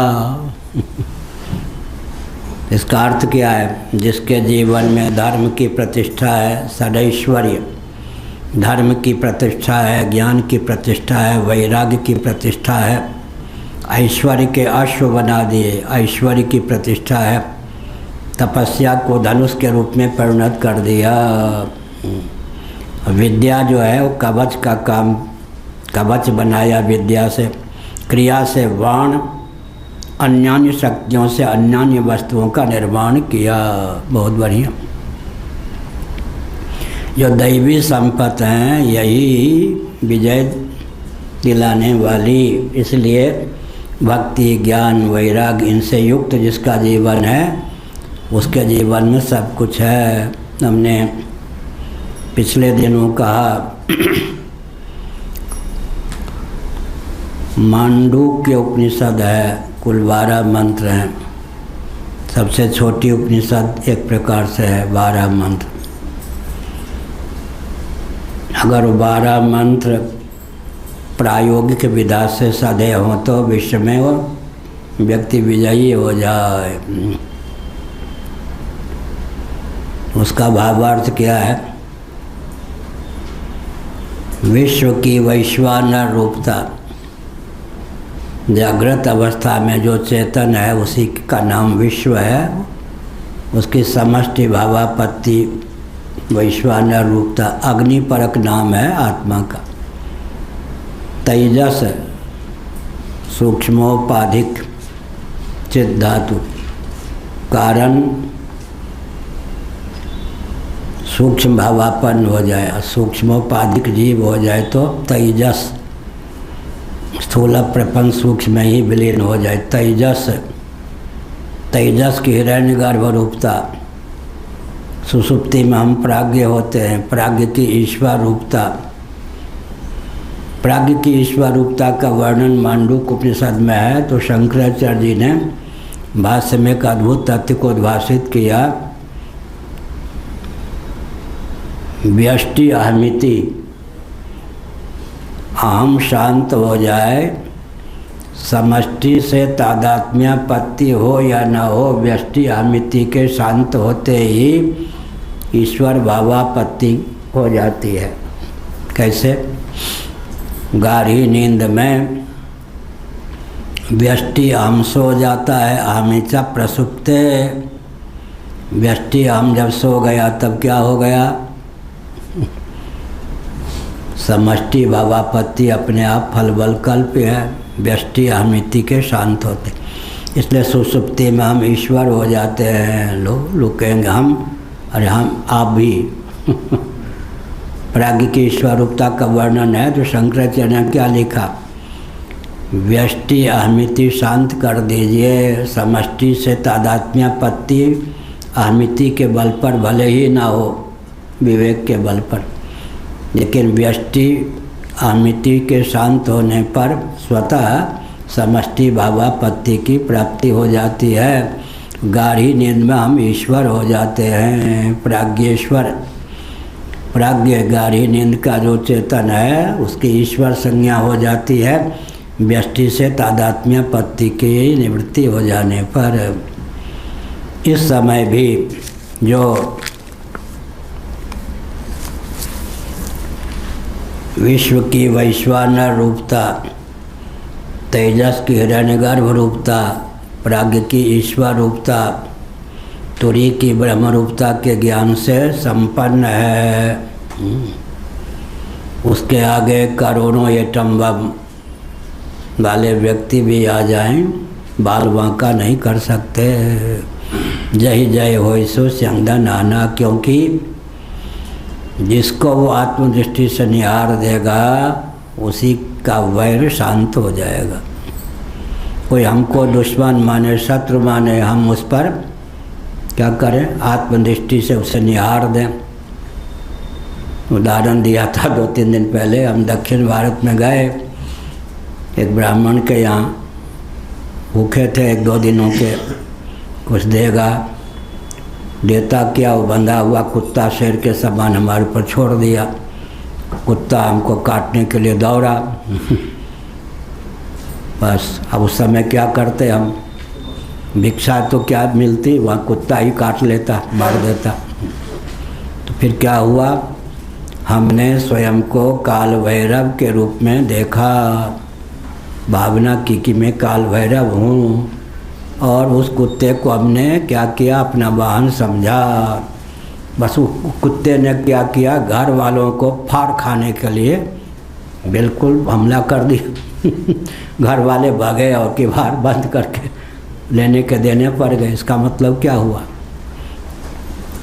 इसका अर्थ क्या है? जिसके जीवन में धर्म की प्रतिष्ठा है, सदैश्वर्य, धर्म की प्रतिष्ठा है, ज्ञान की प्रतिष्ठा है, वैराग्य की प्रतिष्ठा है, ऐश्वर्य के अश्व बना दिए, ऐश्वर्य की प्रतिष्ठा है, तपस्या को धनुष के रूप में परिणत कर दिया। विद्या जो है वो कवच का काम, कवच बनाया विद्या से, क्रिया से वाण, अन्यान्य शक्तियों से अन्यान्य वस्तुओं का निर्माण किया। बहुत बढ़िया। जो दैवी संपत्ति हैं यही विजय दिलाने वाली। इसलिए भक्ति, ज्ञान, वैराग्य इनसे युक्त जिसका जीवन है उसके जीवन में सब कुछ है। हमने पिछले दिनों कहा मांडूक्य उपनिषद है, कुल 12 मंत्र हैं। सबसे छोटी उपनिषद एक प्रकार से है 12 मंत्र। अगर 12 मंत्र प्रायोगिक विधा से सधे हों तो विश्व में वो व्यक्ति विजयी हो जाए। उसका भावार्थ क्या है? विश्व की वैश्वानर रूपता, जागृत अवस्था में जो चेतन है उसी का नाम विश्व है। उसकी समष्टि भावापत्ति वैश्वानर रूपता अग्निपरक नाम है आत्मा का। तेजस सूक्ष्मोपाधिक चित धातु कारण सूक्ष्म भावापन्न हो जाए, सूक्ष्मोपाधिक जीव हो जाए तो तेजस, स्थूल प्रपंच सूक्ष्म में ही विलीन हो जाए। तेजस, तेजस की हिरण्यगर्भ रूपता, सुषुप्ति में हम प्राज्ञ होते हैं, प्राज्ञ की ईश्वर रूपता। प्राज्ञ की ईश्वर रूपता का वर्णन मांडूक्य उपनिषद में है। तो शंकराचार्य जी ने भाष्य में एक अद्भुत तथ्य को उद्भाषित किया। व्यष्टि अहमिति, अहम शांत हो जाए, समष्टि से तादात्म्यापत्ति हो या न हो, व्यष्टि अहमिति के शांत होते ही ईश्वर भावापत्ति हो जाती है। कैसे? गाढ़ी नींद में व्यष्टि अहम सो जाता है, अहमिचा प्रसुप्ते। व्यष्टि अहम जब सो गया तब क्या हो गया? समष्टि भावापत्ति अपने आप फल बल कल्प है, व्यष्टि अहमिति के शांत होते। इसलिए सुसुप्ति में हम ईश्वर हो जाते हैं। लोग कहेंगे हम, अरे हम आप भी प्राज्ञ की ईश्वर रूपता का वर्णन है। तो शंकराचार्य ने क्या लिखा? व्यष्टि अहमिति शांत कर दीजिए, समष्टि से तादात्म्यापत्ति अहमिति के बल पर भले ही ना हो, विवेक के बल पर, लेकिन व्यष्टि अहमिति के शांत होने पर स्वतः समष्टि भावापत्ति की प्राप्ति हो जाती है। गाढ़ी नींद में हम ईश्वर हो जाते हैं, प्राज्ञेश्वर। प्राज्ञ गाढ़ी नींद का जो चेतन है उसकी ईश्वर संज्ञा हो जाती है व्यष्टि से तादात्म्यापत्ति की निवृत्ति हो जाने पर। इस समय भी जो विश्व की वैश्वानर रूपता, तेजस की हिरण्यगर्भ रूपता, प्राज्ञ की ईश्वर रूपता, तुरी की ब्रह्म रूपता के ज्ञान से संपन्न है, उसके आगे करोड़ों एटम बम वाले व्यक्ति भी आ जाएं, बाल बांका नहीं कर सकते। जय जय होय सो संधा नाना, क्योंकि जिसको वो आत्मदृष्टि से निहार देगा उसी का वैर शांत हो जाएगा। कोई हमको दुश्मन माने, शत्रु माने, हम उस पर क्या करें? आत्मदृष्टि से उसे निहार दें। उदाहरण दिया था 2-3 दिन पहले, हम दक्षिण भारत में गए, एक ब्राह्मण के यहाँ भूखे थे 1-2 दिनों के, कुछ देता क्या, वो बंधा हुआ कुत्ता शेर के समान हमारे ऊपर छोड़ दिया। कुत्ता हमको काटने के लिए दौड़ा। बस अब उस समय क्या करते हम? भिक्षा तो क्या मिलती, वहाँ कुत्ता ही काट लेता, मार देता। तो फिर क्या हुआ? हमने स्वयं को काल भैरव के रूप में देखा, भावना की कि मैं काल भैरव हूँ, और उस कुत्ते को हमने क्या किया? अपना वाहन समझा। बस उस कुत्ते ने क्या किया? घर वालों को फाड़ खाने के लिए बिल्कुल हमला कर दिया। घर वाले भागे और किवाड़ बंद करके लेने के देने पड़ गए। इसका मतलब क्या हुआ?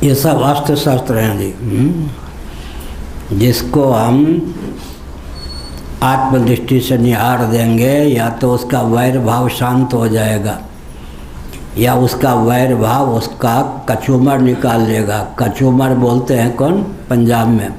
ये सब अस्त्र शस्त्र हैं जी। जिसको हम आत्मदृष्टि से निहार देंगे, या तो उसका वैर भाव शांत हो जाएगा, या उसका वैर भाव उसका कचूमर निकाल लेगा। कचूमर बोलते हैं कौन? पंजाब में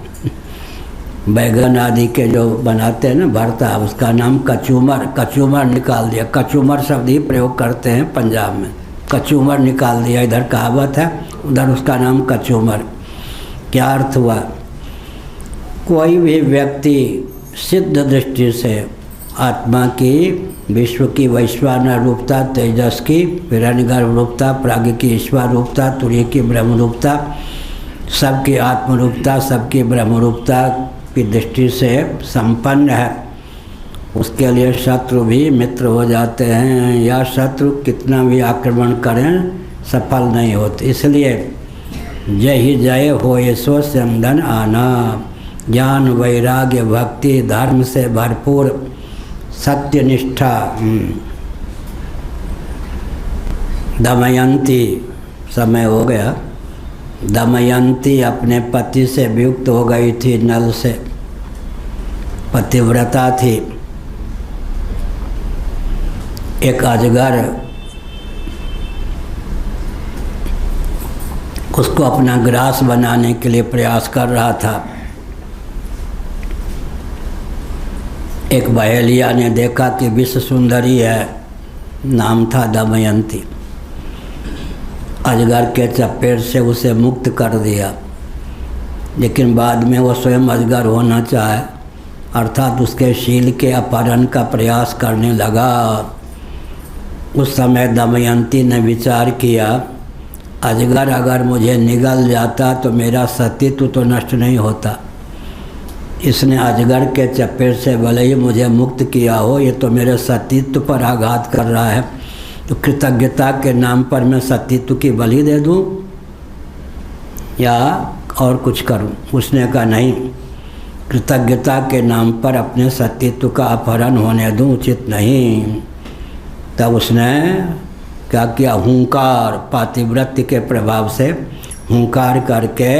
बैगन आदि के जो बनाते हैं ना भरता, उसका नाम कचूमर। कचूमर निकाल दिया। कचूमर शब्द ही प्रयोग करते हैं पंजाब में। कचूमर निकाल दिया, इधर कहावत है, उधर उसका नाम कचूमर। क्या अर्थ हुआ? कोई भी व्यक्ति सिद्ध दृष्टि से आत्मा की, विश्व की वैश्वानर रूपता, तेजस की हिरण्यगर्भ रूपता, प्राज्ञ की ईश्वर रूपता, तुरीय की ब्रह्म रूपता, सबकी आत्म रूपता, सबकी ब्रह्म रूपता की दृष्टि से संपन्न है, उसके लिए शत्रु भी मित्र हो जाते हैं, या शत्रु कितना भी आक्रमण करें सफल नहीं होते। इसलिए जय ही जय हो सो समधन आना। ज्ञान वैराग्य भक्ति धर्म से भरपूर सत्य निष्ठा। दमयंती, समय हो गया। दमयंती अपने पति से वियुक्त हो गई थी, नल से, पतिव्रता थी। एक अजगर उसको अपना ग्रास बनाने के लिए प्रयास कर रहा था। एक बहेलिया ने देखा कि विश्व सुंदरी है, नाम था दमयंती। अजगर के चपेट से उसे मुक्त कर दिया, लेकिन बाद में वो स्वयं अजगर होना चाहे, अर्थात उसके शील के अपहरण का प्रयास करने लगा। उस समय दमयंती ने विचार किया, अजगर अगर मुझे निगल जाता तो मेरा सतीत्व तो नष्ट नहीं होता। इसने अजगर के चपेट से भले ही मुझे मुक्त किया हो, ये तो मेरे सतीत्व पर आघात कर रहा है, तो कृतज्ञता के नाम पर मैं सतीत्व की बलि दे दूं या और कुछ करूं? उसने कहा नहीं, कृतज्ञता के नाम पर अपने सतीत्व का अपहरण होने दूं उचित नहीं। तब उसने क्या किया, हुंकार, पातिव्रत्य के प्रभाव से हुंकार करके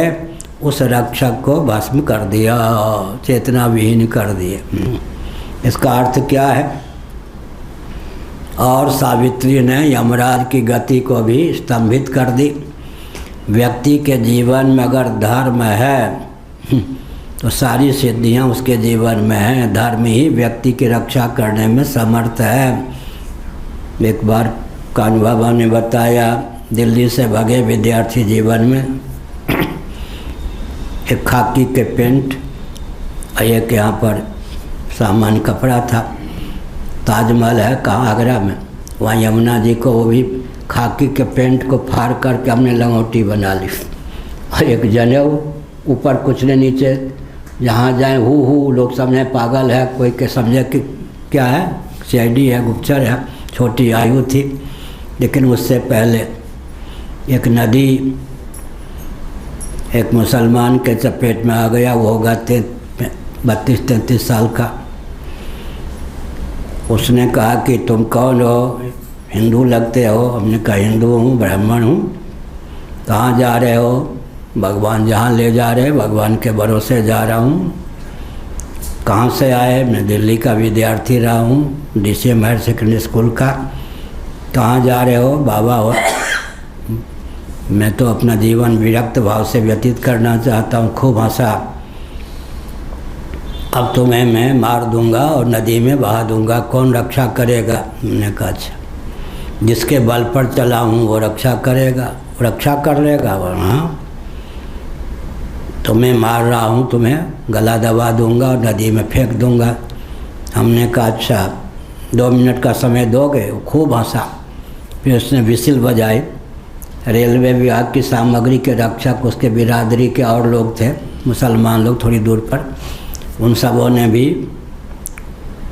उस रक्षक को भस्म कर दिया, चेतना विहीन कर दिए। इसका अर्थ क्या है? और सावित्री ने यमराज की गति को भी स्तंभित कर दी। व्यक्ति के जीवन में अगर धर्म है तो सारी सिद्धियां उसके जीवन में हैं। धर्म ही व्यक्ति की रक्षा करने में समर्थ है। एक बार कान्हा बाबा ने बताया, दिल्ली से भगे विद्यार्थी जीवन में एक खाकी के पेंट, एक यहाँ पर सामान्य कपड़ा था। ताजमहल है कहाँ, आगरा में, वहाँ यमुना जी को वो भी खाकी के पेंट को फाड़ करके हमने लंगोटी बना ली, और एक जनेऊ ऊपर कुछ नहीं, नीचे जहाँ जाए हु लोग समझे पागल है, कोई के समझे कि क्या है, सीआईडी है, गुप्तचर है। छोटी आयु थी, लेकिन उससे पहले एक नदी एक मुसलमान के चपेट में आ गया। वो होगा 32-33 साल का। उसने कहा कि तुम कौन हो? हिंदू लगते हो। हमने कहा हिंदू हूँ, ब्राह्मण हूँ। कहाँ जा रहे हो? भगवान जहाँ ले जा रहे, भगवान के भरोसे जा रहा हूँ। कहाँ से आए? मैं दिल्ली का विद्यार्थी रहा हूँ, DCM हायर सेकेंडरी स्कूल का। कहाँ जा रहे हो? बाबा हो, मैं तो अपना जीवन विरक्त भाव से व्यतीत करना चाहता हूँ। खूब हंसा। अब तुम्हें मैं मार दूंगा और नदी में बहा दूंगा, कौन रक्षा करेगा? मैंने कहा अच्छा, जिसके बल पर चला हूँ वो रक्षा करेगा, रक्षा कर लेगा। हाँ, तुम्हें मार रहा हूँ, तुम्हें गला दबा दूंगा और नदी में फेंक दूंगा। हमने कहा अच्छा, 2 मिनट का समय दोगे? वो खूब हंसा। फिर उसने विसिल बजाई। रेलवे विभाग की सामग्री के रक्षक, उसके बिरादरी के और लोग थे, मुसलमान लोग थोड़ी दूर पर, उन सबों ने भी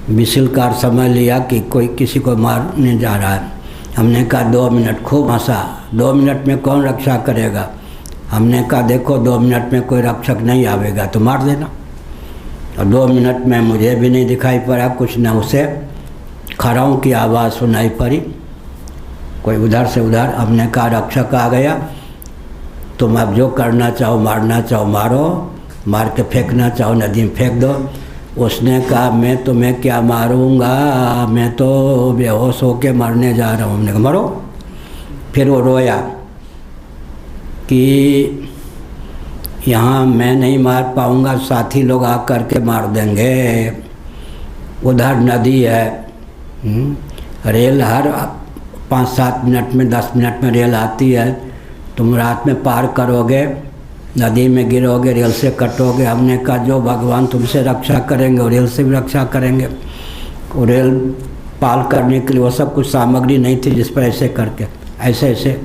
विसिल का समय लिया कि कोई किसी को मारने जा रहा है। हमने कहा 2 मिनट। खूब हंसा। 2 मिनट में कौन रक्षा करेगा? हमने कहा देखो 2 मिनट में कोई रक्षक नहीं आवेगा तो मार देना। और 2 मिनट में मुझे भी नहीं दिखाई पड़ा कुछ, न उसे खड़ाओं की आवाज़ सुनाई पड़ी, कोई उधर से उधर। हमने कहा रक्षक आ गया, तुम अब जो करना चाहो, मारना चाहो मारो, मार के फेंकना चाहो नदी में फेंक दो। उसने कहा मैं तुम्हें क्या मारूंगा, मैं तो बेहोश होके मरने जा रहा हूँ। हमने कहा मरो। फिर वो रोया कि यहाँ मैं नहीं मार पाऊँगा, साथी लोग आ कर के मार देंगे। उधर नदी है, रेल हर 5-7 मिनट में 10 मिनट में रेल आती है। तुम रात में पार करोगे, नदी में गिरोगे, रेल से कटोगे। हमने कहा जो भगवान तुमसे रक्षा करेंगे और रेल से भी रक्षा करेंगे। और रेल पाल करने के लिए वो सब कुछ सामग्री नहीं थी जिस पर ऐसे करके ऐसे ऐसे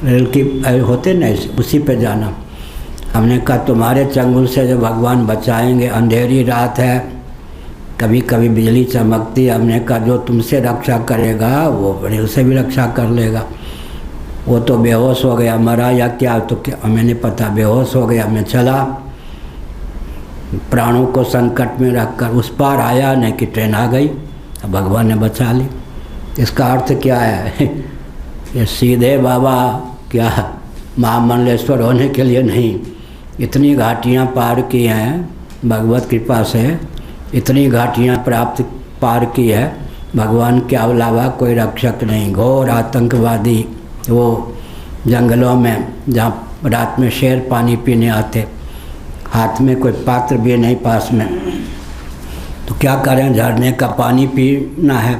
रेल की होते ना, ऐसे उसी पे जाना। हमने कहा तुम्हारे चंगुल से जो भगवान बचाएंगे, अंधेरी रात है, कभी कभी बिजली चमकती, हमने कहा जो तुमसे रक्षा करेगा वो बड़े उसे भी रक्षा कर लेगा। वो तो बेहोश हो गया, मरा या क्या, तो क्या हमें नहीं पता, बेहोश हो गया। मैं चला, प्राणों को संकट में रखकर उस पार आया, नहीं कि ट्रेन आ गई, अब भगवान ने बचा ली। इसका अर्थ क्या है? ये सीधे बाबा क्या महामंडलेश्वर होने के लिए नहीं, इतनी घाटियाँ पार की हैं भगवत कृपा से, इतनी घाटियाँ प्राप्त पार की है, भगवान के अलावा कोई रक्षक नहीं। घोर आतंकवादी वो जंगलों में, जहाँ रात में शेर पानी पीने आते, हाथ में कोई पात्र भी नहीं पास में, तो क्या करें, झरने का पानी पीना है,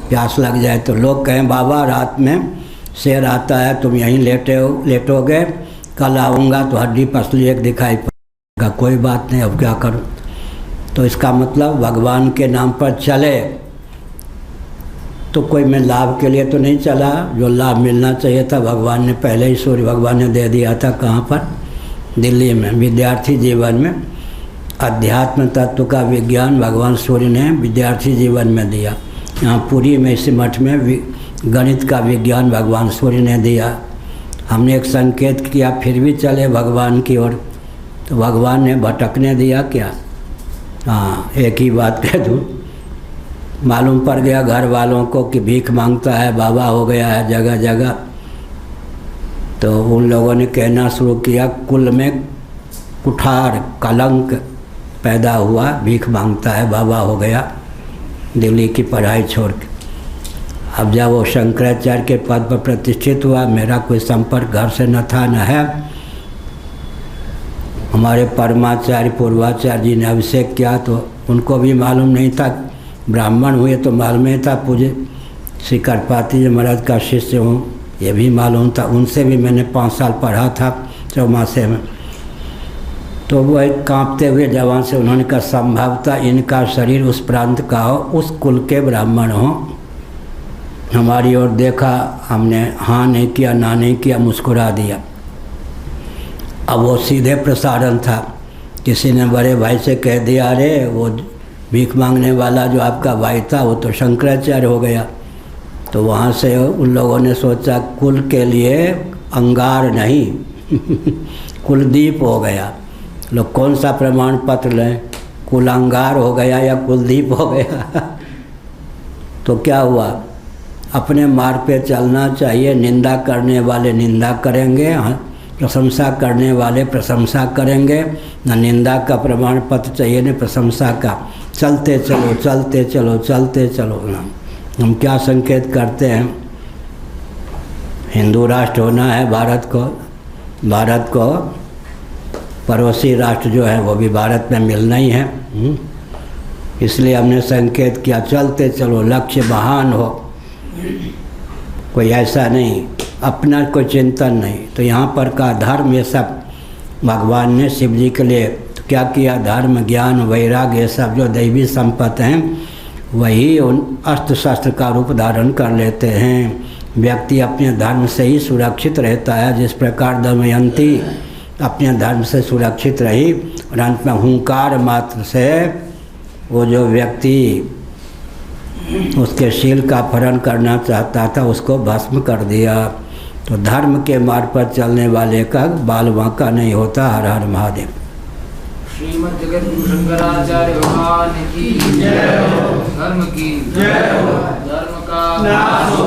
प्यास लग जाए तो लोग कहें बाबा रात में शेर आता है, तुम यहीं लेटोगे, कल आऊँगा तो हड्डी पसली एक दिखाई पड़ेगा, कोई बात नहीं, अब क्या करूँ। तो इसका मतलब भगवान के नाम पर चले तो कोई मैं लाभ के लिए तो नहीं चला, जो लाभ मिलना चाहिए था भगवान ने पहले ही सूर्य भगवान ने दे दिया था। कहाँ पर? दिल्ली में। विद्यार्थी जीवन में अध्यात्म तत्व का विज्ञान भगवान सूर्य ने विद्यार्थी जीवन में दिया। यहाँ पुरी में इस मठ में गणित का विज्ञान भगवान सूर्य ने दिया। हमने एक संकेत किया, फिर भी चले भगवान की ओर, तो भगवान ने भटकने दिया क्या? हाँ, एक ही बात कह दूँ, मालूम पड़ गया घर वालों को कि भीख मांगता है, बाबा हो गया है जगह जगह, तो उन लोगों ने कहना शुरू किया, कुल में कुठार कलंक पैदा हुआ, भीख मांगता है, बाबा हो गया, दिल्ली की पढ़ाई छोड़ के। अब जब वो शंकराचार्य के पद पर प्रतिष्ठित हुआ, मेरा कोई संपर्क घर से न था न है। हमारे परमाचार्य पूर्वाचार्य जी ने अभिषेक किया तो उनको भी मालूम नहीं था, ब्राह्मण हुए तो मालूम ही था, पूज्य श्री करपाती जी महाराज का शिष्य हूँ ये भी मालूम था, उनसे भी मैंने 5 साल पढ़ा था चौमासे में। तो वो एक कांपते हुए जवान से उन्होंने कहा संभवतः इनका शरीर उस प्रांत का हो, उस कुल के ब्राह्मण हो। हमारी ओर देखा, हमने हाँ नहीं किया, ना नहीं किया, मुस्कुरा दिया। अब वो सीधे प्रसारण था, किसी ने बड़े भाई से कह दिया, अरे वो भीख मांगने वाला जो आपका भाई था वो तो शंकराचार्य हो गया। तो वहाँ से उन लोगों ने सोचा कुल के लिए अंगार नहीं कुलदीप हो गया। लोग कौन सा प्रमाण पत्र लें, कुल अंगार हो गया या कुलदीप हो गया तो क्या हुआ? अपने मार्ग पे चलना चाहिए। निंदा करने वाले निंदा करेंगे, प्रशंसा करने वाले प्रशंसा करेंगे, न निंदा का प्रमाण पत्र चाहिए न प्रशंसा का। चलते चलो चलते चलो चलते चलो। हम क्या संकेत करते हैं? हिंदू राष्ट्र होना है भारत को पड़ोसी राष्ट्र जो है वो भी भारत में मिलना ही है। इसलिए हमने संकेत किया चलते चलो, लक्ष्य महान हो, कोई ऐसा नहीं, अपना कोई चिंतन नहीं। तो यहाँ पर का धर्म ये सब भगवान ने शिव जी के लिए तो क्या किया? धर्म ज्ञान वैराग्य ये सब जो दैवी संपत्ति हैं वही उन अस्त्र शस्त्र का रूप धारण कर लेते हैं। व्यक्ति अपने धर्म से ही सुरक्षित रहता है। जिस प्रकार दमयंती अपने धर्म से सुरक्षित रही और अंत में हुंकार मात्र से वो जो व्यक्ति उसके शील का अपहरण करना चाहता था उसको भस्म कर दिया। तो धर्म के मार्ग पर चलने वाले का बाल बांका नहीं होता। हर हर महादेव। श्रीमद् जगद्गुरु शंकराचार्य भगवान की जय हो। धर्म की जय हो। धर्म का नाश हो।